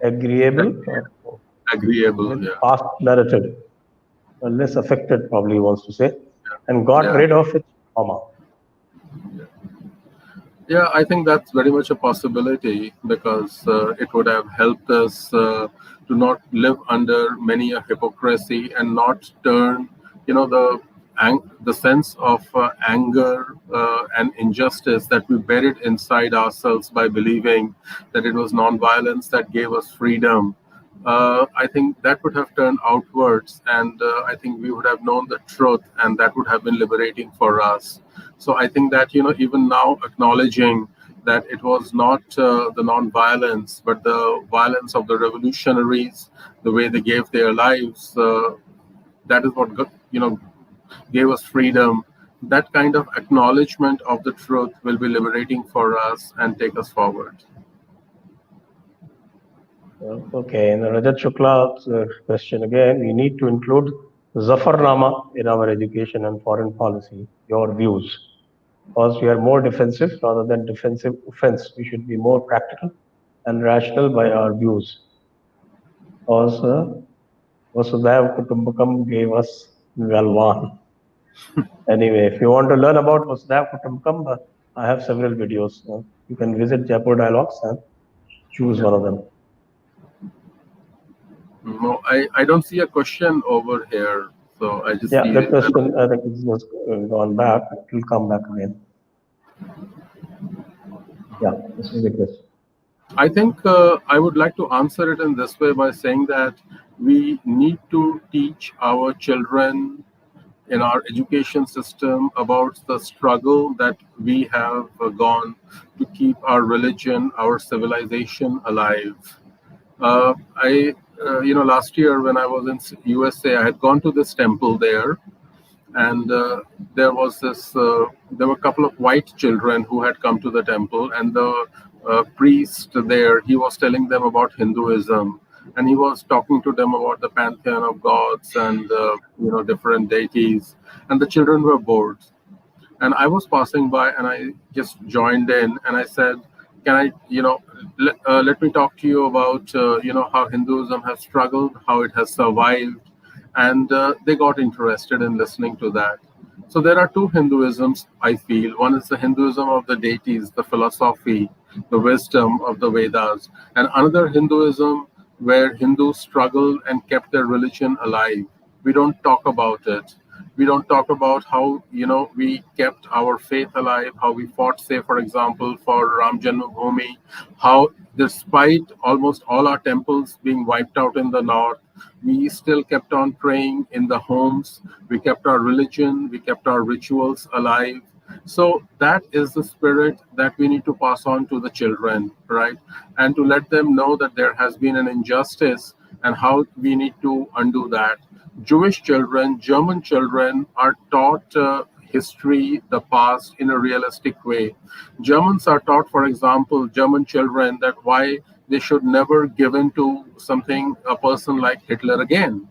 agreeable, agreeable, with yeah. past narrative, less affected, probably he wants to say, and got Yeah. rid of its trauma. Yeah, I think that's very much a possibility because it would have helped us to not live under many a hypocrisy and not turn, the sense of anger and injustice that we buried inside ourselves by believing that it was nonviolence that gave us freedom. I think that would have turned outwards, and I think we would have known the truth, and that would have been liberating for us. So I think that even now acknowledging that it was not the non-violence, but the violence of the revolutionaries, the way they gave their lives, that is what gave us freedom. That kind of acknowledgement of the truth will be liberating for us and take us forward. Okay, and Rajat Shukla's question again. We need to include Zafarnama in our education and foreign policy. Your views? Because we are more defensive rather than defensive offense. We should be more practical and rational by our views. Because Vasudhaiv Kutumbakam gave us Galwan. Anyway, if you want to learn about Vasudhaiv Kutumbakam, I have several videos. You can visit Jaipur Dialogues and choose one of them. No, I don't see a question over here. So I just Yeah, see the question, I think it's just gone back. It will come back again. Yeah, this is the question. I think I would like to answer it in this way by saying that we need to teach our children in our education system about the struggle that we have gone to keep our religion, our civilization alive. Last year when I was in USA, I had gone to this temple there, and there was there were a couple of white children who had come to the temple, and the priest there, he was telling them about Hinduism, and he was talking to them about the pantheon of gods and different deities, and the children were bored. And I was passing by, and I just joined in, and I said, "Can I, let me talk to you about, how Hinduism has struggled, how it has survived," and they got interested in listening to that. So there are two Hinduisms, I feel. One is the Hinduism of the deities, the philosophy, the wisdom of the Vedas, and another Hinduism where Hindus struggled and kept their religion alive. We don't talk about it. We don't talk about how we kept our faith alive, how we fought, say for example, for Ram Janmabhoomi, how despite almost all our temples being wiped out in the north, we still kept on praying in the homes. We kept our religion, we kept our rituals alive. So that is the spirit that we need to pass on to the children, right? And to let them know that there has been an injustice and how we need to undo that. Jewish children, German children are taught history, the past, in a realistic way. Germans are taught, for example, German children, that why they should never give in to a person like Hitler again.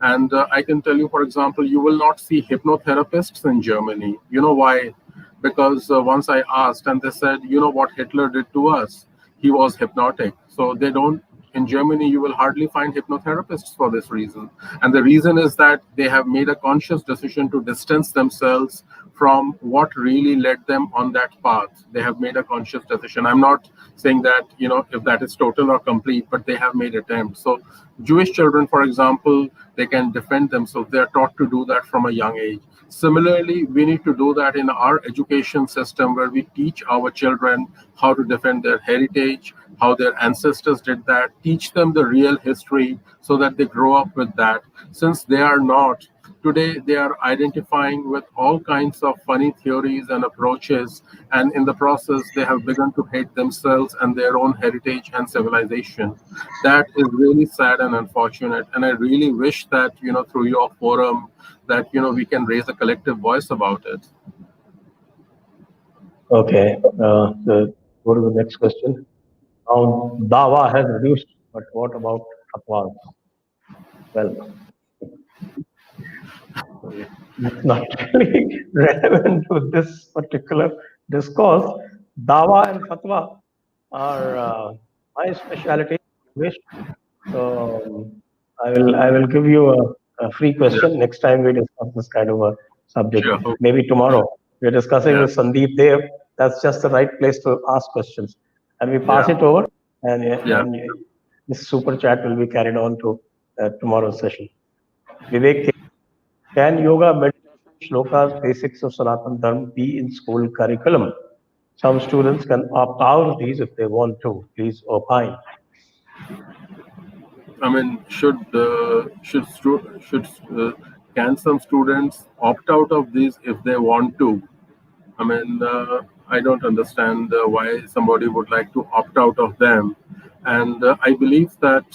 And I can tell you, for example, you will not see hypnotherapists in Germany. You know why? Because once I asked, and they said, you know what Hitler did to us? He was hypnotic. So they don't, in Germany, you will hardly find hypnotherapists for this reason. And the reason is that they have made a conscious decision to distance themselves from what really led them on that path. They have made a conscious decision. I'm not saying that, if that is total or complete, but they have made attempts. So Jewish children, for example, they can defend themselves. They're taught to do that from a young age. Similarly, we need to do that in our education system, where we teach our children how to defend their heritage, how their ancestors did that, teach them the real history so that they grow up with that. Since they are not, today they are identifying with all kinds of funny theories and approaches, and in the process they have begun to hate themselves and their own heritage and civilization. That is really sad and unfortunate, and I really wish that through your forum that we can raise a collective voice about it. Okay, go to the next question. Now, Dawa has reduced, but what about Fatwas? Well, it's not really relevant to this particular discourse. Dawa and Fatwa are my specialty. Wish. So I will give you a free Yeah, question next time we discuss this kind of a subject. sure. Maybe tomorrow we're discussing Yeah, with Sandeep Dev. That's just the right place to ask questions, and we pass yeah, it over, and yeah. this super chat will be carried on to tomorrow's session. Vivek, can yoga, meditation, shlokas, basics of Sanatan Dharma be in school curriculum? Some students can opt out of these if they want to. Please opine. I mean, should can some students opt out of these if they want to? I mean, I don't understand why somebody would like to opt out of them. And I believe that,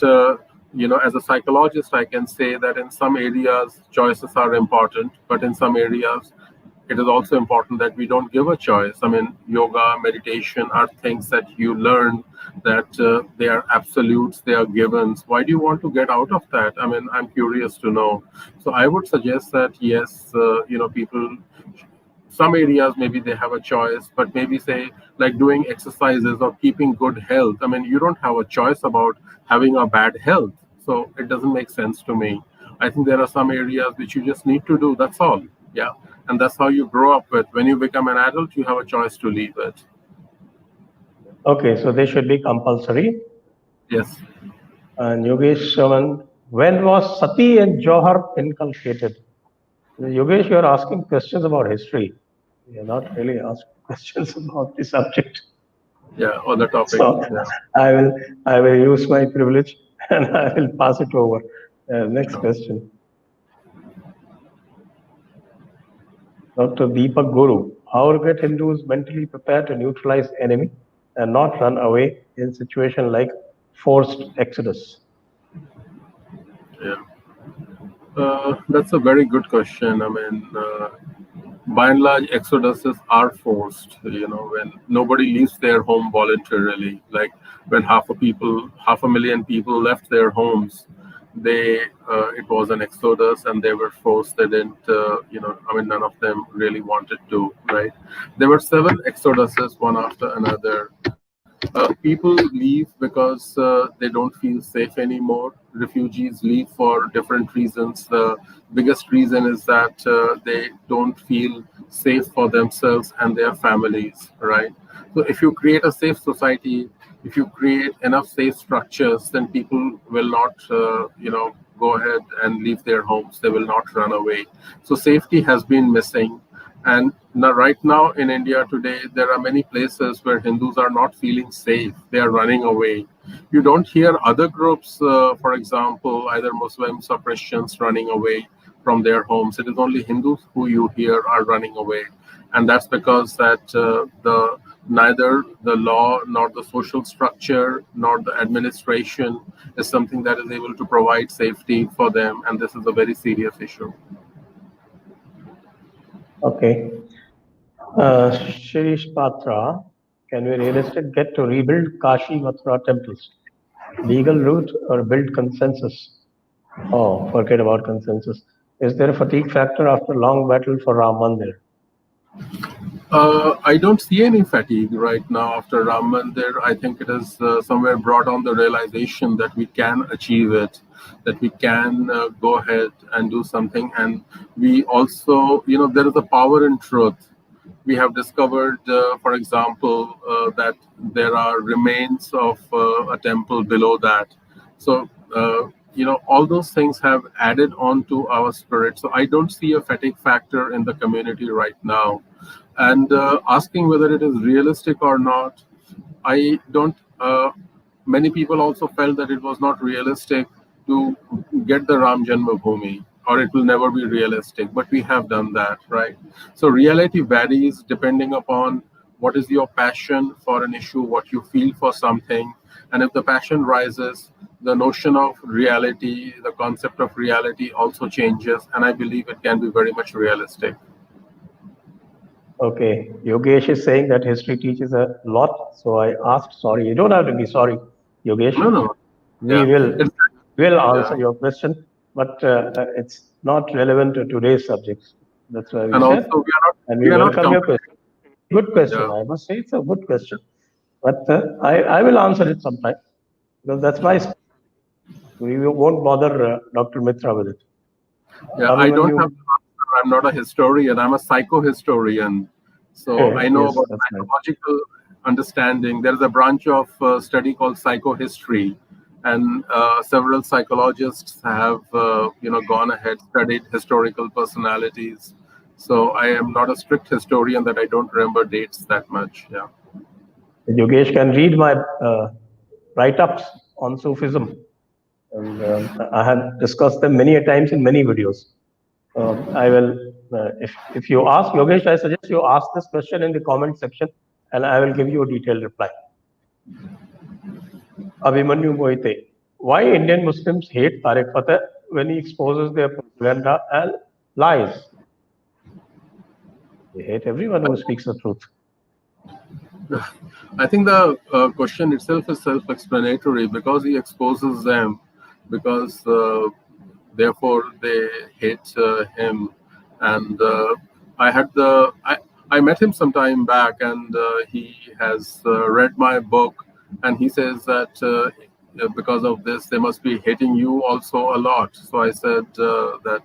as a psychologist, I can say that in some areas, choices are important, but in some areas, it is also important that we don't give a choice. I mean, yoga, meditation are things that you learn that they are absolutes, they are givens. Why do you want to get out of that? I mean, I'm curious to know. So I would suggest that yes, people, some areas maybe they have a choice, but maybe say like doing exercises or keeping good health. I mean, you don't have a choice about having a bad health, so it doesn't make sense to me. I think there are some areas which you just need to do, that's all. Yeah, and that's how you grow up with. When you become an adult, you have a choice to leave it. Okay, so they should be compulsory. Yes. And Yogesh Shaman, when was Sati and Johar inculcated? Yogesh, you're asking questions about history. You're not really asking questions about the subject. Yeah, on the topic. So Yeah, I will I will use my privilege and I will pass it over. Next sure. question. Dr. Deepak Guru, how to get Hindus mentally prepared to neutralize enemy and not run away in situation like forced exodus? Yeah, that's a very good question. I mean, by and large, exoduses are forced. When nobody leaves their home voluntarily, like when half a million people left their homes, it was an exodus, and they were forced. They didn't, I mean, none of them really wanted to, right? There were seven exoduses, one after another. People leave because they don't feel safe anymore. Refugees leave for different reasons. The biggest reason is that they don't feel safe for themselves and their families, right? So, if you create a safe society, if you create enough safe structures, then people will not, go ahead and leave their homes. They will not run away. So, safety has been missing. And now, right now in India today, there are many places where Hindus are not feeling safe. They are running away. You don't hear other groups, for example, either Muslims or Christians running away from their homes. It is only Hindus who you hear are running away, and that's because that the neither the law nor the social structure nor the administration is something that is able to provide safety for them, and this is a very serious issue. Okay. Shirish Patra, can we realistic get to rebuild Kashi Mathura temples? Legal route or build consensus? Oh, forget about consensus. Is there a fatigue factor after long battle for Ram Mandir? I don't see any fatigue right now after Ram Mandir. I think it is somewhere brought on the realization that we can achieve it, that we can go ahead and do something. And we also, there is a power in truth. We have discovered, for example, that there are remains of a temple below that. So, all those things have added on to our spirit. So I don't see a fatigue factor in the community right now. And asking whether it is realistic or not, I don't. Many people also felt that it was not realistic to get the Ram Janmabhoomi, or it will never be realistic. But we have done that, right? So reality varies depending upon what is your passion for an issue, what you feel for something, and if the passion rises, the notion of reality, the concept of reality also changes, and I believe it can be very much realistic. Okay, Yogesh is saying that history teaches a lot. So I asked, sorry, you don't have to be sorry, Yogesh. No, no, We yeah, will it's will yeah. answer your question, but it's not relevant to today's subjects. That's why we And also said, we are not and we we are not welcome your comparing. question. Good question. Yeah, I must say it's a good question, but I will answer it sometime. because that's my. We won't bother Dr. Mitra with it. Yeah, I don't have. I'm not a historian. I'm a psychohistorian. So I know Yes, about that's right. psychological understanding. There's a branch of study called psychohistory, and several psychologists have gone ahead, studied historical personalities. So I am not a strict historian that I don't remember dates that much. Yeah. Yogesh can read my write-ups on Sufism, and I have discussed them many a times in many videos. I will, if you ask Yogesh, I suggest you ask this question in the comment section, and I will give you a detailed reply. Abhimanyu Moite, why Indian Muslims hate Tariq Fateh when he exposes their propaganda and lies? They hate everyone who speaks the truth. I think the question itself is self-explanatory because he exposes them, because therefore they hate him. And I met him some time back, and he has read my book, and he says that because of this they must be hating you also a lot. So I said that,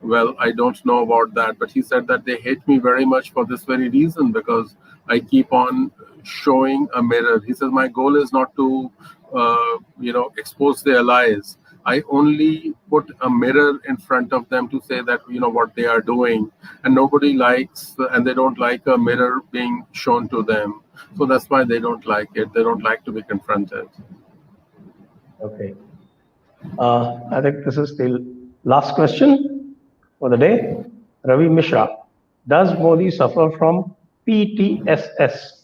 well, I don't know about that, but he said that they hate me very much for this very reason, because I keep on showing a mirror. He says my goal is not to expose their lies. I only put a mirror in front of them to say that what they are doing, and nobody likes, and they don't like a mirror being shown to them. So that's why they don't like it. They don't like to be confronted. Okay. I think this is the last question for the day. Ravi Mishra, does Modi suffer from PTSS?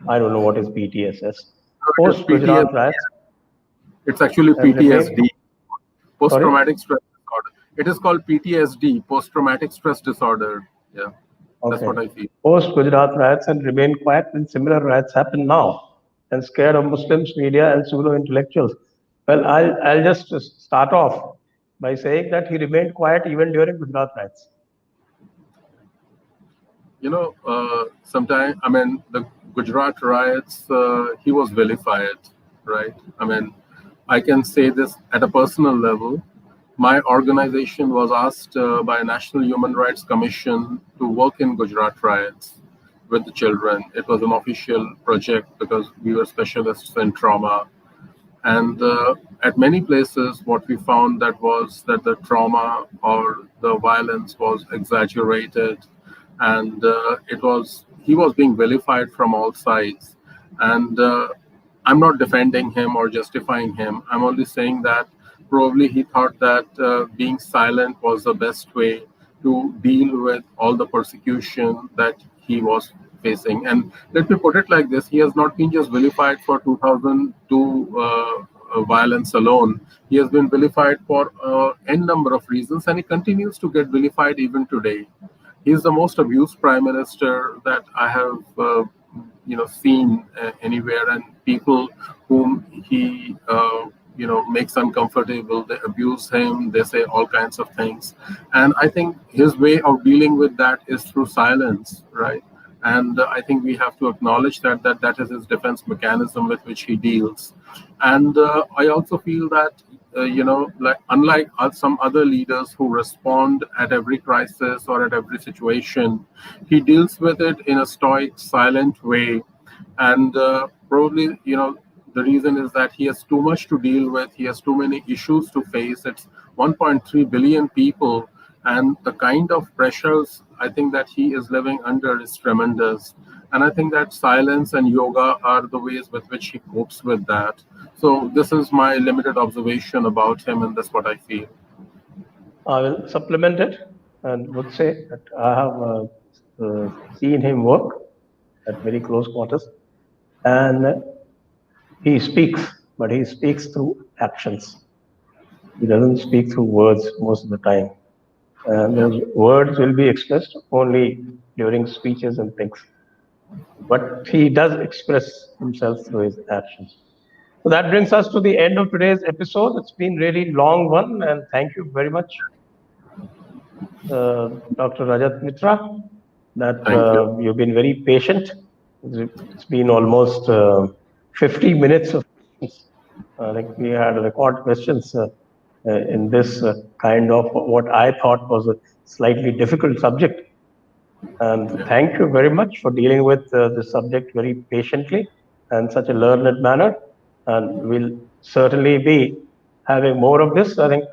I don't know what is PTSS. Post Gujarat riots. It's actually PTSD, post-traumatic stress disorder. It is called PTSD, post-traumatic stress disorder. Yeah, that's what I feel. Post Gujarat riots and remain quiet when similar riots happen now, and scared of Muslims, media, and pseudo intellectuals. Well, I'll just start off by saying that he remained quiet even during Gujarat riots. Sometimes, the Gujarat riots, he was vilified, right? I can say this at a personal level. My organization was asked by a National Human Rights Commission to work in Gujarat riots with the children. It was an official project because we were specialists in trauma. And at many places, what we found was that the trauma or the violence was exaggerated, and he was being vilified from all sides. And I'm not defending him or justifying him. I'm only saying that probably he thought that being silent was the best way to deal with all the persecution that he was facing. And let me put it like this: he has not been just vilified for 2002 violence alone. He has been vilified for n number of reasons, and he continues to get vilified even today. He is the most abused prime minister that I have seen anywhere, and people whom he makes uncomfortable, they abuse him, they say all kinds of things. And I think his way of dealing with that is through silence, right? And I think we have to acknowledge that is his defense mechanism with which he deals. And I also feel that unlike some other leaders who respond at every crisis or at every situation, he deals with it in a stoic, silent way. And probably, the reason is that he has too much to deal with. He has too many issues to face. It's 1.3 billion people, and the kind of pressures I think that he is living under is tremendous. And I think that silence and yoga are the ways with which he copes with that. So this is my limited observation about him, and that's what I feel. I will supplement it and would say that I have seen him work at very close quarters, and he speaks, but he speaks through actions. He doesn't speak through words most of the time. And those words will be expressed only during speeches and things. But he does express himself through his actions. So that brings us to the end of today's episode. It's been really long one, and thank you very much, Dr. Rajat Mitra, that you've been very patient. It's been almost 50 minutes of questions. I think we had record questions in this kind of what I thought was a slightly difficult subject. And thank you very much for dealing with this subject very patiently and such a learned manner. And we'll certainly be having more of this. I think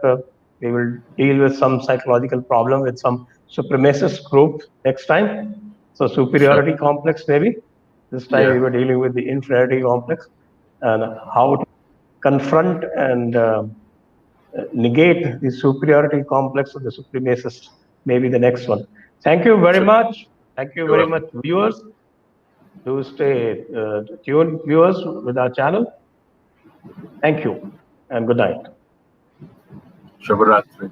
we will deal with some psychological problem with some supremacist group next time. So Sure. superiority complex maybe. This time Yeah. we were dealing with the inferiority complex and how to confront and negate the superiority complex of the supremacist, maybe the next one. Thank you very Sure. much. Thank you You're very welcome. much, viewers. Do stay tuned, viewers, with our channel. Thank you and good night. Shubharatri.